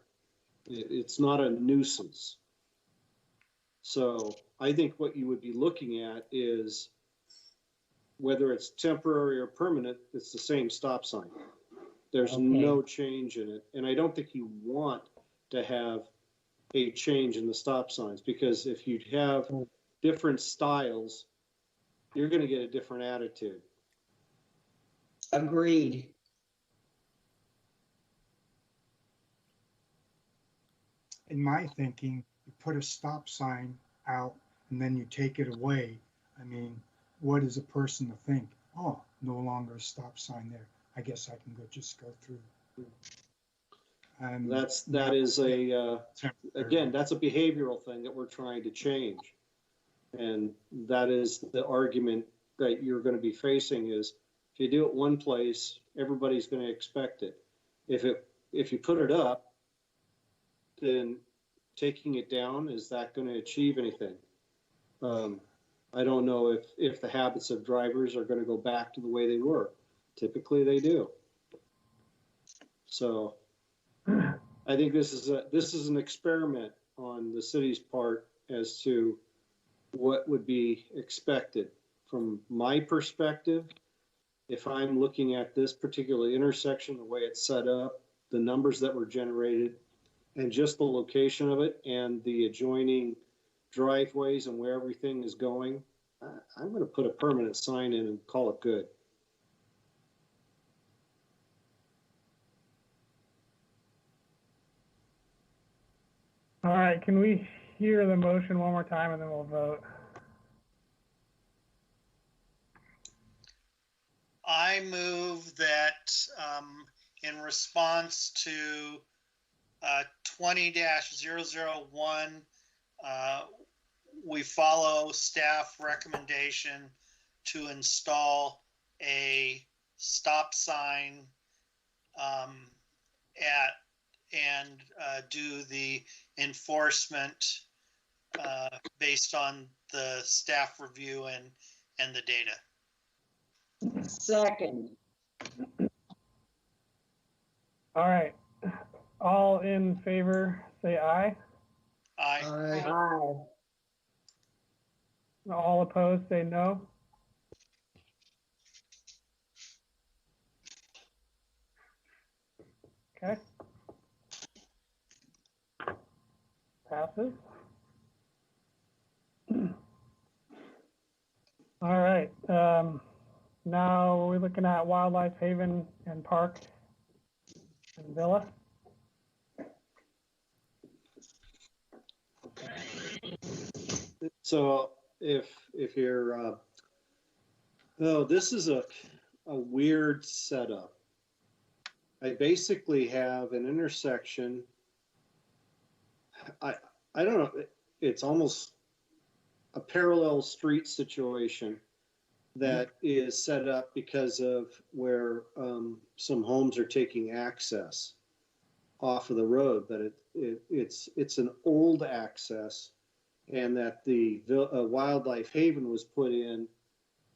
It's not a nuisance. So I think what you would be looking at is, whether it's temporary or permanent, it's the same stop sign. There's no change in it. And I don't think you want to have a change in the stop signs, because if you have different styles, you're going to get a different attitude. Agreed. In my thinking, you put a stop sign out and then you take it away. I mean, what is a person to think? Oh, no longer a stop sign there. I guess I can just go through. That is again, that's a behavioral thing that we're trying to change. And that is the argument that you're going to be facing, is if you do it one place, everybody's going to expect it. If you put it up, then taking it down, is that going to achieve anything? I don't know if the habits of drivers are going to go back to the way they were. Typically they do. So I think this is an experiment on the city's part as to what would be expected. From my perspective, if I'm looking at this particular intersection, the way it's set up, the numbers that were generated, and just the location of it and the adjoining driveways and where everything is going, I'm going to put a permanent sign in and call it good. All right, can we hear the motion one more time and then we'll vote? I move that in response to 20-001, we follow staff recommendation to install a stop sign and do the enforcement based on the staff review and the data. Second. All right, all in favor, say aye. Aye. Aye. All opposed, say no. Okay. Passes. All right. Now we're looking at Wildlife Haven and Park and Villa. So if you're, oh, this is a weird setup. I basically have an intersection. I don't know. It's almost a parallel street situation that is set up because of where some homes are taking access off of the road, but it's an old access, and that the Wildlife Haven was put in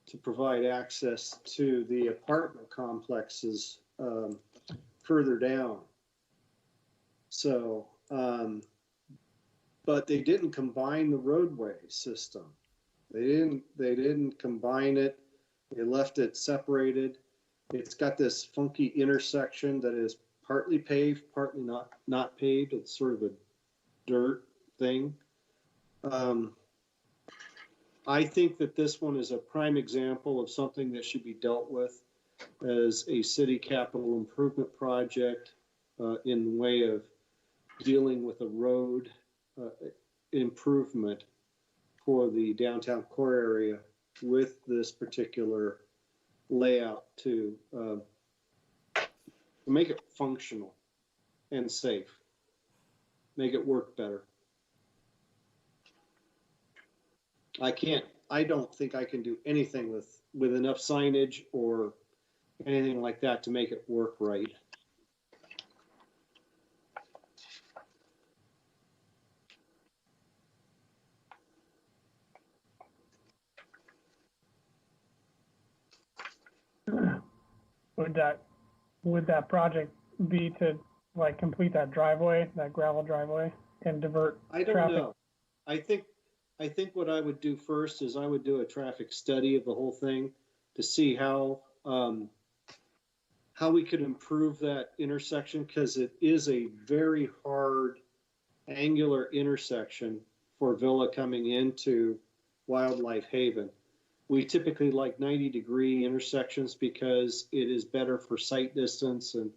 to provide access to the apartment complexes further down. So, but they didn't combine the roadway system. They didn't combine it. They left it separated. It's got this funky intersection that is partly paved, partly not paved. It's sort of a dirt thing. I think that this one is a prime example of something that should be dealt with as a city capital improvement project in the way of dealing with a road improvement for the downtown core area with this particular layout to make it functional and safe, make it work better. I don't think I can do anything with enough signage or anything like that to make it work right. Would that project be to like complete that driveway, that gravel driveway, and divert I don't traffic? know. I think what I would do first is I would do a traffic study of the whole thing to see how we could improve that intersection, because it is a very hard angular intersection for Villa coming into Wildlife Haven. We typically like 90-degree intersections because it is better for sight distance, and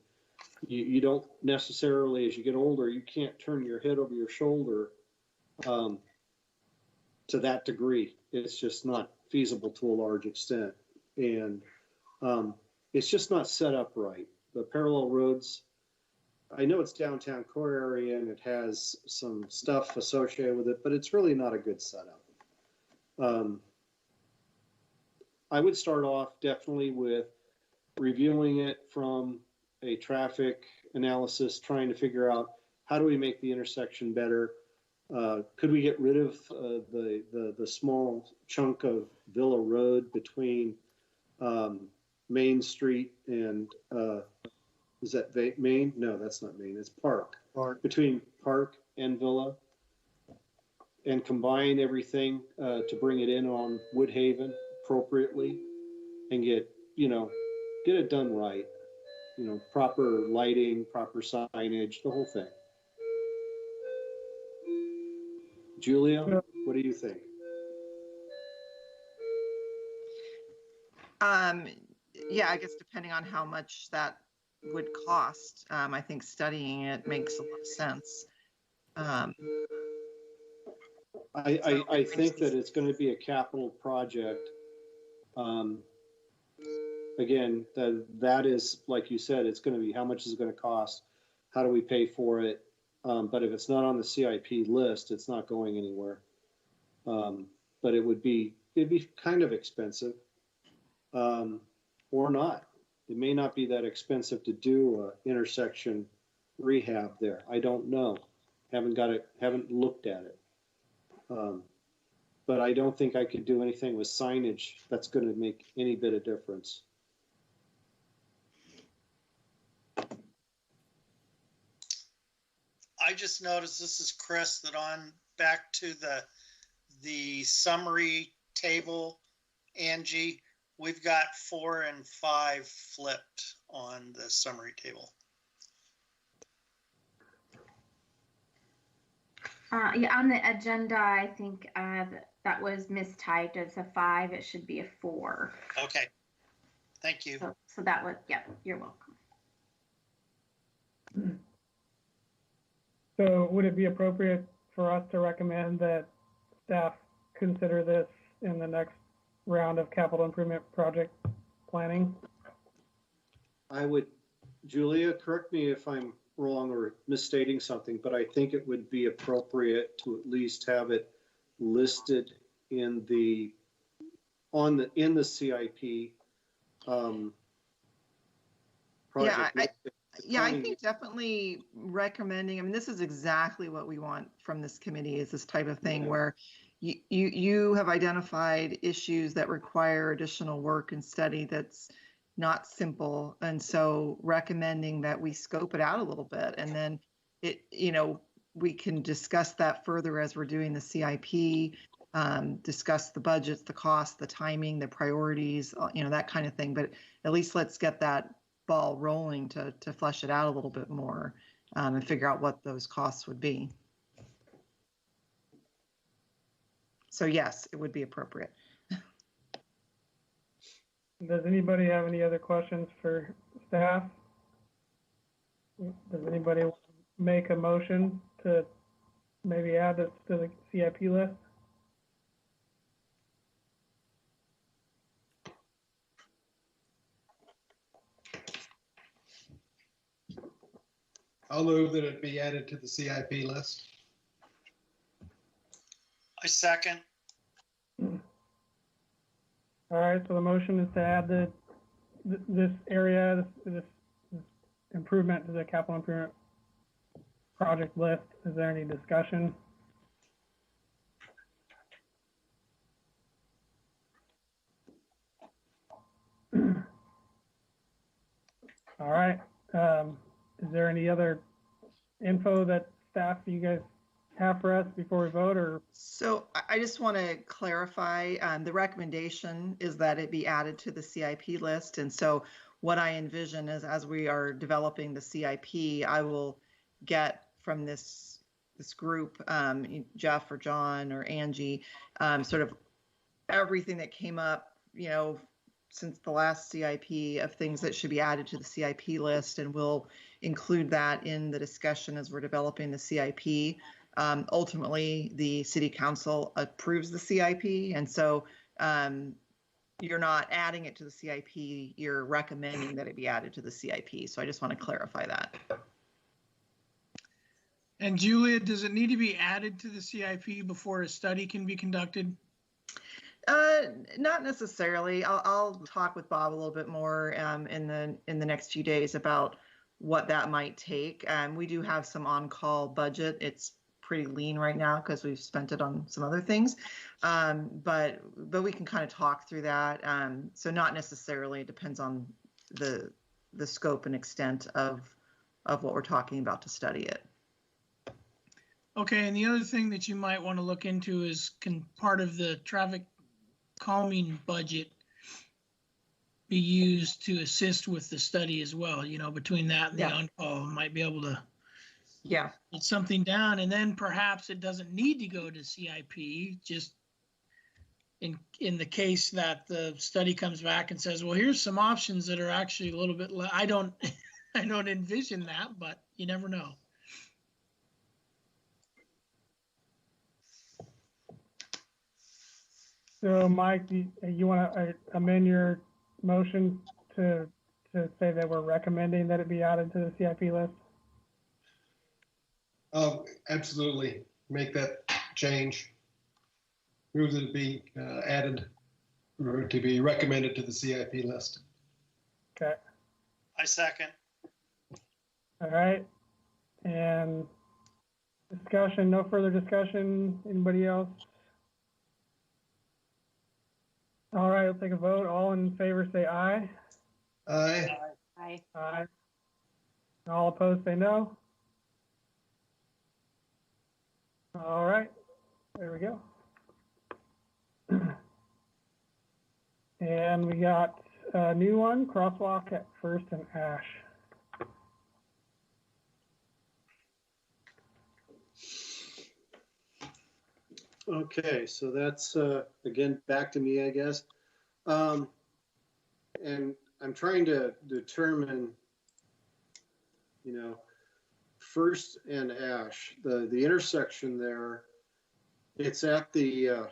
you don't necessarily, as you get older, you can't turn your head over your shoulder to that degree. It's just not feasible to a large extent. And it's just not set up right. The parallel roads, I know it's downtown core area and it has some stuff associated with it, but it's really not a good setup. I would start off definitely with reviewing it from a traffic analysis, trying to figure out how do we make the intersection better. Could we get rid of the small chunk of Villa Road between Main Street and is that Main? No, that's not Main. It's Park. Between Park and Villa, and combine everything to bring it in on Woodhaven appropriately, and get it done right. Proper lighting, proper signage, the whole thing. Julia, what do you think? Yeah, I guess depending on how much that would cost, I think studying it makes a lot of sense. I think that it's going to be a capital project. Again, that is, like you said, it's going to be how much is it going to cost? How do we pay for it? But if it's not on the CIP list, it's not going anywhere. But it'd be kind of expensive, or not. It may not be that expensive to do a intersection rehab there. I don't know. Haven't looked at it. But I don't think I could do anything with signage that's going to make any bit of difference. I just noticed, this is Chris, that on back to the summary table, Angie, we've got 4 and 5 flipped on the summary table. Yeah, on the agenda, I think that was mistyped as a 5. It should be a 4. Okay, thank you. So that was, yeah, you're welcome. So would it be appropriate for us to recommend that staff consider this in the next round of capital improvement project planning? I would, Julia, correct me if I'm wrong or misstating something, but I think it would be appropriate to at least have it listed in the CIP project. Yeah, I think definitely recommending, I mean, this is exactly what we want from this committee, is this type of thing where you have identified issues that require additional work and study that's not simple. And so recommending that we scope it out a little bit, and then we can discuss that further as we're doing the CIP, discuss the budgets, the costs, the timing, the priorities, that kind of thing. But at least let's get that ball rolling to flesh it out a little bit more, and figure out what those costs would be. So yes, it would be appropriate. Does anybody have any other questions for staff? Does anybody make a motion to maybe add this to the CIP list? I'll move that it be added to the CIP list. I second. All right, so the motion is to add this area, this improvement to the capital improvement project list. Is there any discussion? All right. Is there any other info that staff, you guys have for us before we vote? Or so I just want to clarify, the recommendation is that it be added to the CIP list. And so what I envision is, as we are developing the CIP, I will get from this group, Jeff or John or Angie, sort of everything that came up, since the last CIP, of things that should be added to the CIP list, and we'll include that in the discussion as we're developing the CIP. Ultimately, the City Council approves the CIP, and so you're not adding it to the CIP, you're recommending that it be added to the CIP. So I just want to clarify that. And Julia, does it need to be added to the CIP before a study can be conducted? Not necessarily. I'll talk with Bob a little bit more in the next few days about what that might take. We do have some on-call budget. It's pretty lean right now because we've spent it on some other things, but we can kind of talk through that. So not necessarily. It depends on the scope and extent of what we're talking about to study it. Okay, and the other thing that you might want to look into is, can part of the traffic calming budget be used to assist with the study as well? Between that and the on-call, might be able to put something down, and then perhaps it doesn't need to go to CIP, just in the case that the study comes back and says, well, here's some options that are actually a little bit, I don't, I don't envision that, but you never know. So Mike, you want to amend your motion to say that we're recommending that it be added to the CIP list? Absolutely. Make that change. Move that it be added or to be recommended to the CIP list. Okay. I second. All right. And discussion, no further discussion. Anybody else? All right, we'll take a vote. All in favor say aye. Aye. Aye. Aye. All opposed say no. All right, there we go. And we got a new one, crosswalk at First and Ash. Okay, so that's, again, back to me, I guess. And I'm trying to determine, you know, First and Ash, the intersection there, it's at the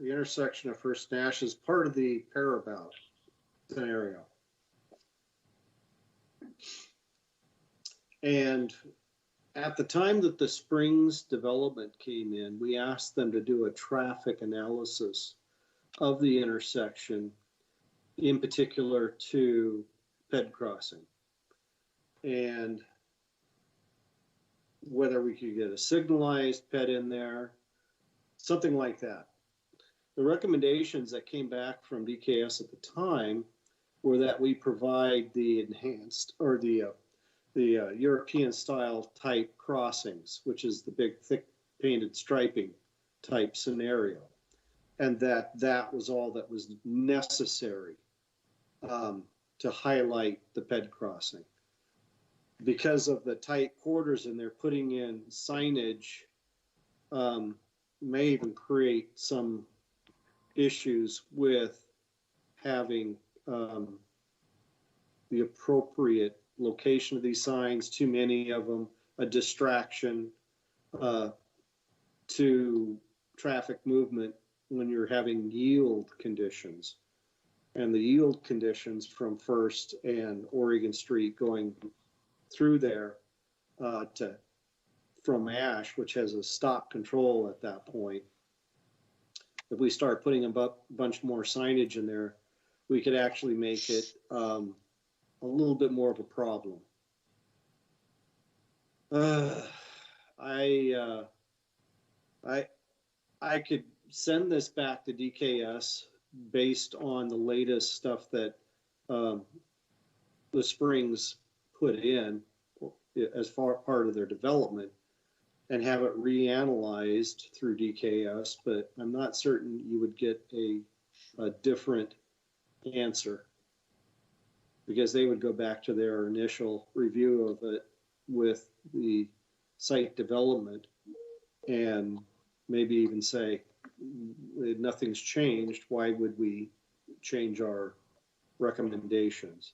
intersection of First and Ash is part of the Parabout scenario. And at the time that the Springs development came in, we asked them to do a traffic analysis of the intersection, in particular to ped crossing, and whether we could get a signalized ped in there, something like that. The recommendations that came back from DKS at the time were that we provide the enhanced or the European style type crossings, which is the big thick painted striping type scenario. And that was all that was necessary to highlight the ped crossing. Because of the tight quarters and they're putting in signage, may even create some issues with having the appropriate location of these signs, too many of them, a distraction to traffic movement when you're having yield conditions. And the yield conditions from First and Oregon Street going through there from Ash, which has a stop control at that point. If we start putting a bunch more signage in there, we could actually make it a little bit more of a problem. I could send this back to DKS based on the latest stuff that the Springs put in as part of their development and have it reanalyzed through DKS, but I'm not certain you would get a different answer because they would go back to their initial review of it with the site development and maybe even say, nothing's changed, why would we change our recommendations?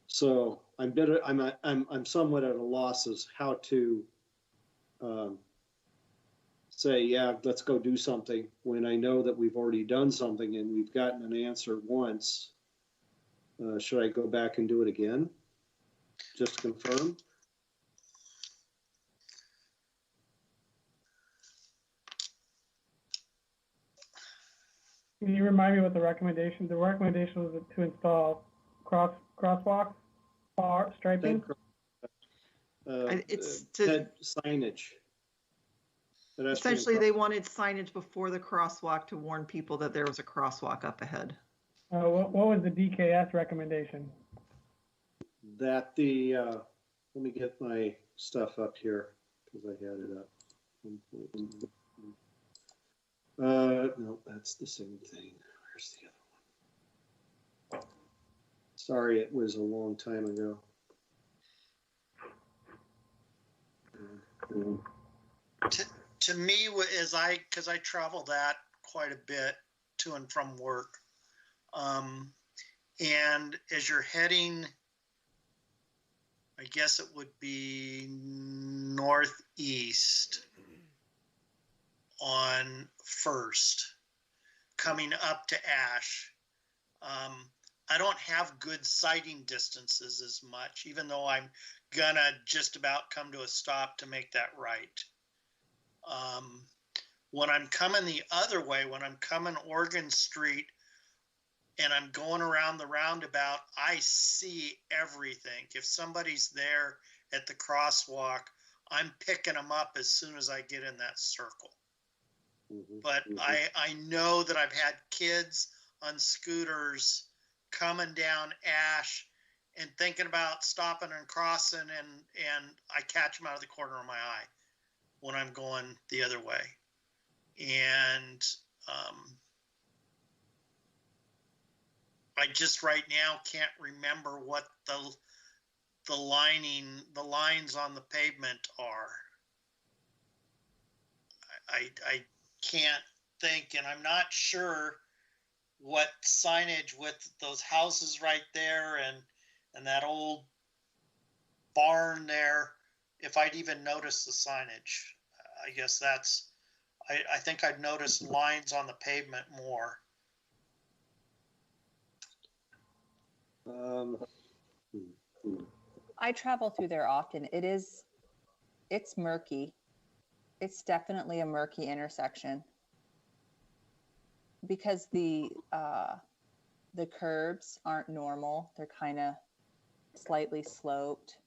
So I'm somewhat at a loss as how to say, yeah, let's go do something when I know that we've already done something and we've gotten an answer once. Should I go back and do it again? Just to confirm? Can you remind me what the recommendation was to install crosswalk or striping? It's signage. Essentially, they wanted signage before the crosswalk to warn people that there was a crosswalk up ahead. What was the DKS recommendation? That let me get my stuff up here because I had it up. No, that's the same thing. Where's the other one? Sorry, it was a long time ago. To me, because I travel that quite a bit, to and from work. And as you're heading, I guess it would be northeast on First, coming up to Ash. I don't have good sighting distances as much, even though I'm gonna just about come to a stop to make that right. When I'm coming the other way, when I'm coming Oregon Street and I'm going around the roundabout, I see everything. If somebody's there at the crosswalk, I'm picking them up as soon as I get in that circle. But I know that I've had kids on scooters coming down Ash and thinking about stopping and crossing, and I catch them out of the corner of my eye when I'm going the other way. And I just right now can't remember what the lines on the pavement are. I can't think, and I'm not sure what signage with those houses right there and that old barn there, if I'd even noticed the signage. I guess that's, I think I'd noticed lines on the pavement more. I travel through there often. It's murky. It's definitely a murky intersection because the curbs aren't normal. They're kind of slightly sloped,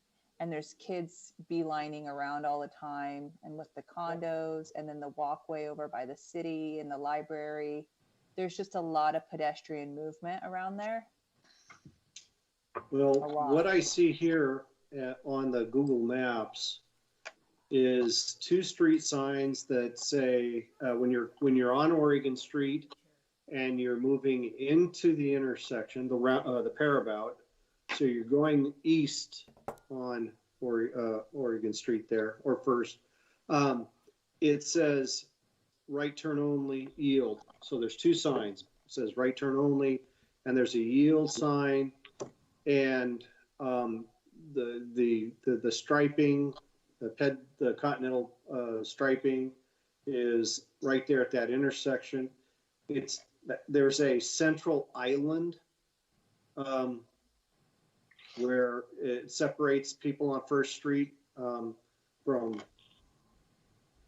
and there's kids beelining around all the time, and with the condos and then the walkway over by the city and the library, there's just a lot of pedestrian movement around there. Well, what I see here on the Google Maps is 2 street signs that say when you're on Oregon Street and you're moving into the intersection, the parabout, so you're going east on Oregon Street there, or First, it says right turn only, yield. So there's 2 signs. It says right turn only, and there's a yield sign, and the striping, the continental striping is right there at that intersection. There's a central island where it separates people on First Street from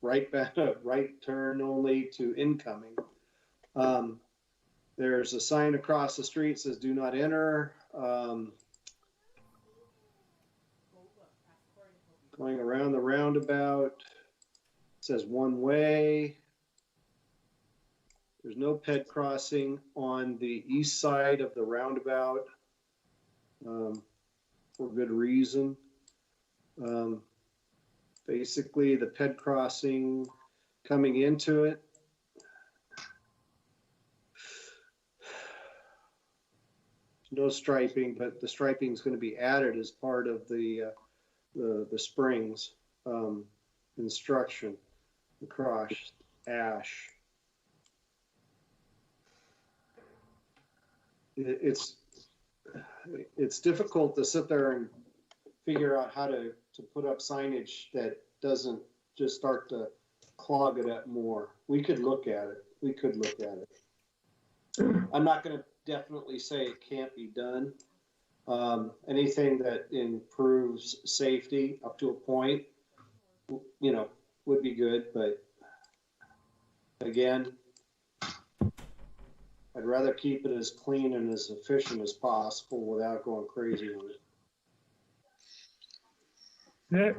right turn only to incoming. There's a sign across the street that says do not enter. Going around the roundabout, it says one way. There's no ped crossing on the east side of the roundabout for good reason. Basically, the ped crossing coming into it, no striping, but the striping is going to be added as part of the springs instruction across Ash. It's difficult to sit there and figure out how to put up signage that doesn't just start to clog it up more. We could look at it. I'm not going to definitely say it can't be done. Anything that improves safety up to a point, would be good. But again, I'd rather keep it as clean and as efficient as possible without going crazy with it.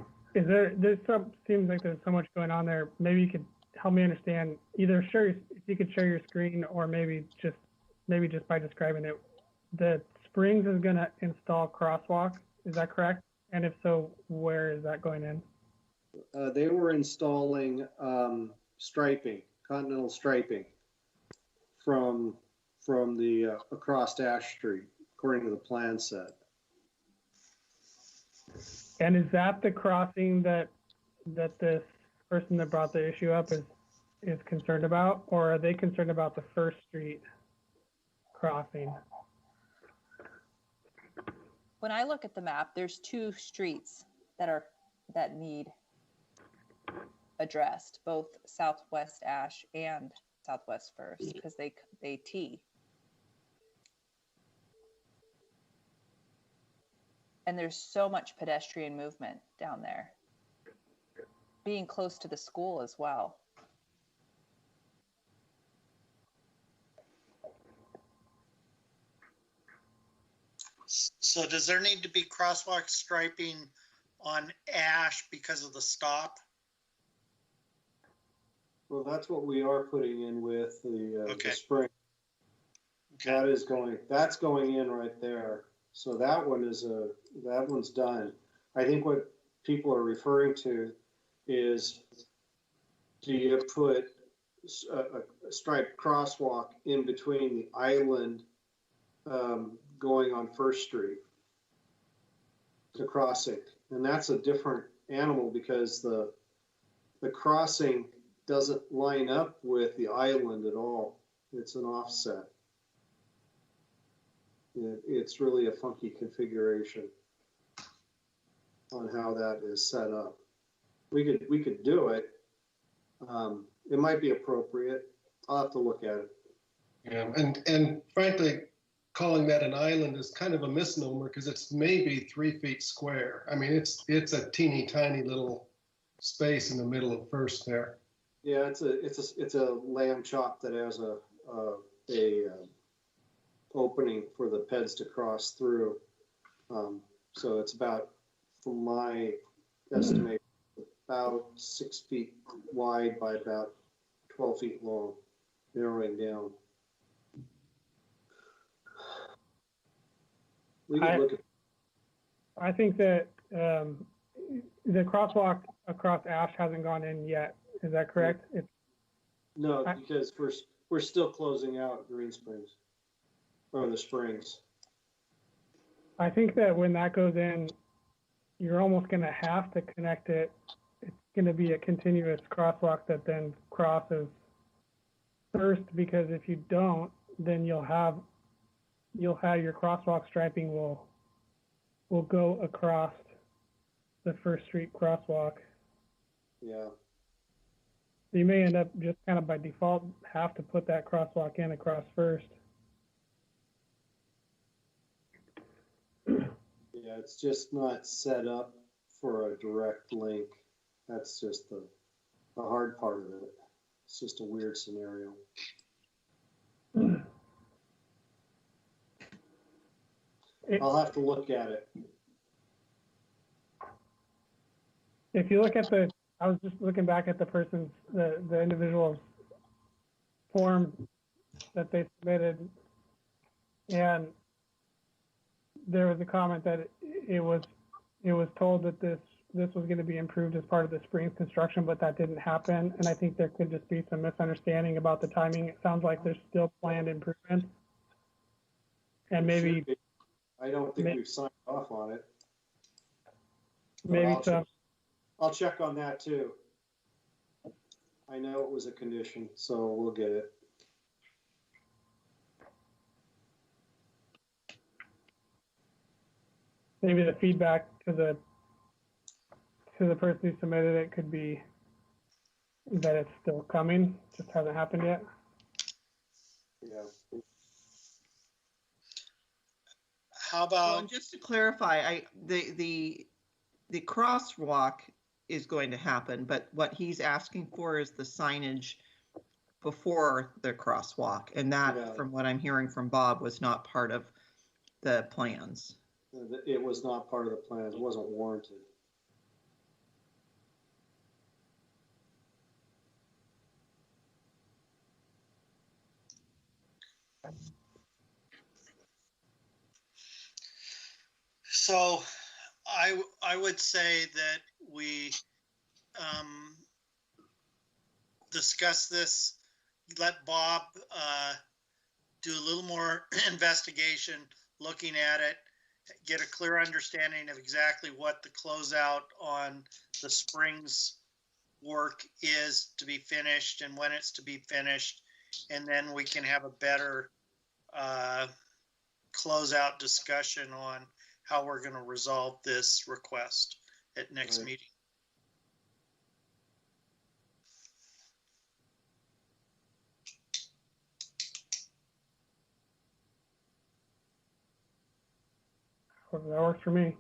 Seems like there's so much going on there. Maybe you could help me understand, either if you could share your screen, or maybe just by describing it. The Springs is going to install crosswalk. Is that correct? And if so, where is that going in? They were installing striping, continental striping from the across Ash Street, according to the plan set. And is that the crossing that this person that brought the issue up is concerned about, or are they concerned about the First Street crossing? When I look at the map, there's 2 streets that need addressed, both Southwest Ash and Southwest First, because they tee. And there's so much pedestrian movement down there. Being close to the school as well. So does there need to be crosswalk striping on Ash because of the stop? Well, that's what we are putting in with the Okay. spring. Okay. That's going in right there. So that one's done. I think what people are referring to is, do you put a striped crosswalk in between the island going on First Street to crossing? And that's a different animal because the crossing doesn't line up with the island at all. It's an offset. It's really a funky configuration on how that is set up. We could do it. It might be appropriate. I'll have to look at it. Yeah, and frankly, calling that an island is kind of a misnomer because it's maybe 3 feet square. I mean, it's a teeny tiny little space in the middle of First there. Yeah, it's a lamb chop that has a opening for the peds to cross through. So it's about, from my estimate, about 6 feet wide by about 12 feet long, narrowing down. We can look at. I think that the crosswalk across Ash hasn't gone in yet. Is that correct? No, because we're still closing out Green Springs, or the Springs. I think that when that goes in, you're almost going to have to connect it. It's going to be a continuous crosswalk that then crosses First, because if you don't, then you'll have your crosswalk striping will go across the First Street crosswalk. Yeah. So you may end up just kind of by default have to put that crosswalk in across First. Yeah, it's just not set up for a direct link. That's just the hard part of it. It's just a weird scenario. I'll have to look at it. If you look at I was just looking back at the individual's form that they submitted, and there was a comment that it was told that this was going to be improved as part of the Springs construction, but that didn't happen. And I think there could just be some misunderstanding about the timing. It sounds like there's still planned improvements, and maybe I don't think we've signed off on it. Maybe I'll check on that too. I know it was a condition, so we'll get it. Maybe the feedback to the person who submitted it could be that it's still coming, just hasn't happened yet. Yeah. How about? Well, and just to clarify, the crosswalk is going to happen, but what he's asking for is the signage before the crosswalk, and that, from what I'm hearing from Bob, was not part of the plans. It was not part of the plans. It wasn't warranted. So I would say that we discuss this, let Bob do a little more investigation, looking at it, get a clear understanding of exactly what the closeout on the Springs work is to be finished and when it's to be finished. And then we can have a better closeout discussion on how we're going to resolve this request at next meeting. That works for me.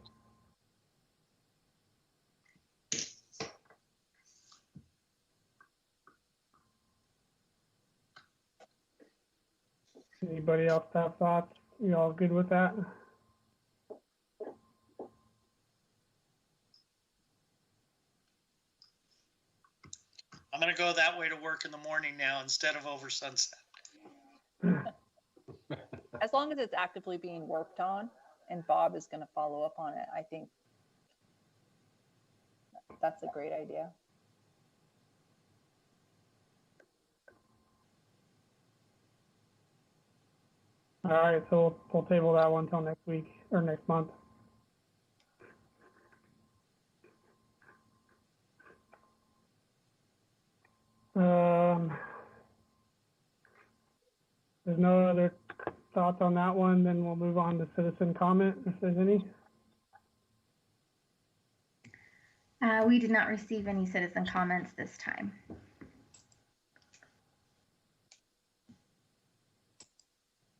Anybody else have thoughts? You all good with that? I'm going to go that way to work in the morning now instead of over sunset. As long as it's actively being worked on and Bob is going to follow up on it, I think that's a great idea. All right, so we'll table that one till next week or next month. There's no other thoughts on that one, then we'll move on to citizen comment if there's any. We did not receive any citizen comments this time.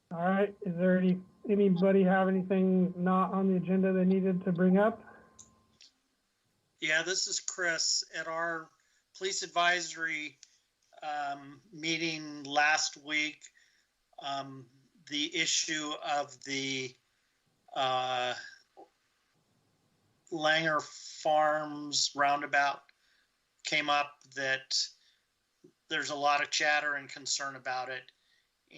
All right, is there anybody have anything not on the agenda they needed to bring up? Yeah, this is Chris. At our police advisory meeting last week, the issue of the Langer Farms roundabout came up, that there's a lot of chatter and concern about it,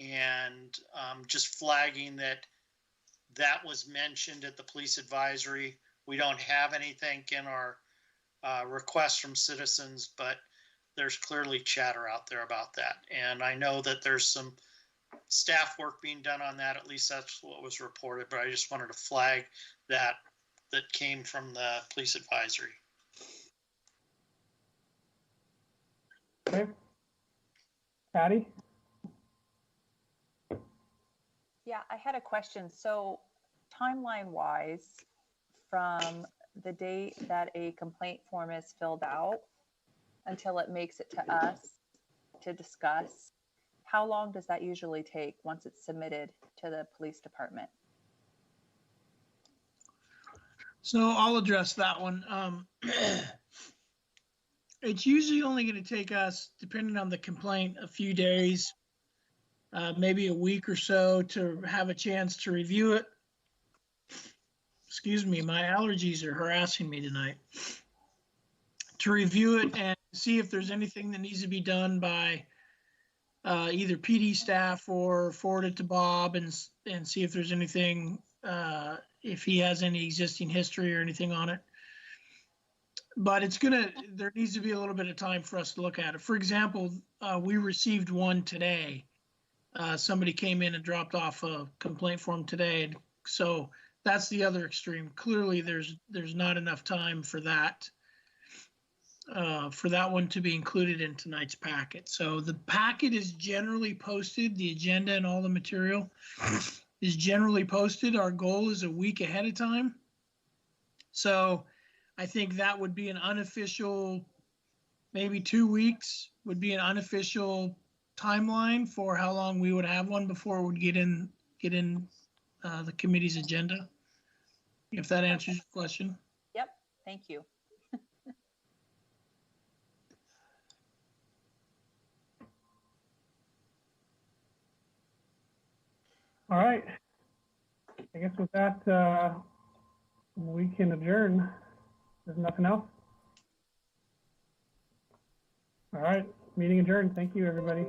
and just flagging that was mentioned at the police advisory. We don't have anything in our requests from citizens, but there's clearly chatter out there about that. And I know that there's some staff work being done on that. At least that's what was reported, but I just wanted to flag that came from the police advisory. Okay. Patty? Yeah, I had a question. So timeline-wise, from the date that a complaint form is filled out until it makes it to us to discuss, how long does that usually take once it's submitted to the police department? So I'll address that one. It's usually only going to take us, depending on the complaint, a few days, maybe a week or so to have a chance to review it. Excuse me, my allergies are harassing me tonight. To review it and see if there's anything that needs to be done by either PD staff or forward it to Bob and see if there's anything, if he has any existing history or anything on it. But there needs to be a little bit of time for us to look at it. For example, we received one today. Somebody came in and dropped off a complaint form today. So that's the other extreme. Clearly, there's not enough time for that one to be included in tonight's packet. So the packet is generally posted. The agenda and all the material is generally posted. Our goal is a week ahead of time. So I think that would be an unofficial, maybe 2 weeks would be an unofficial timeline for how long we would have one before it would get in the committee's agenda. If that answers your question. Yep, thank you. All right. I guess with that, we can adjourn. There's nothing else. All right, meeting adjourned. Thank you, everybody.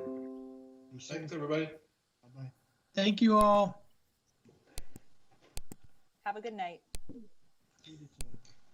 Thanks, everybody. Bye-bye. Thank you all. Have a good night. You did too.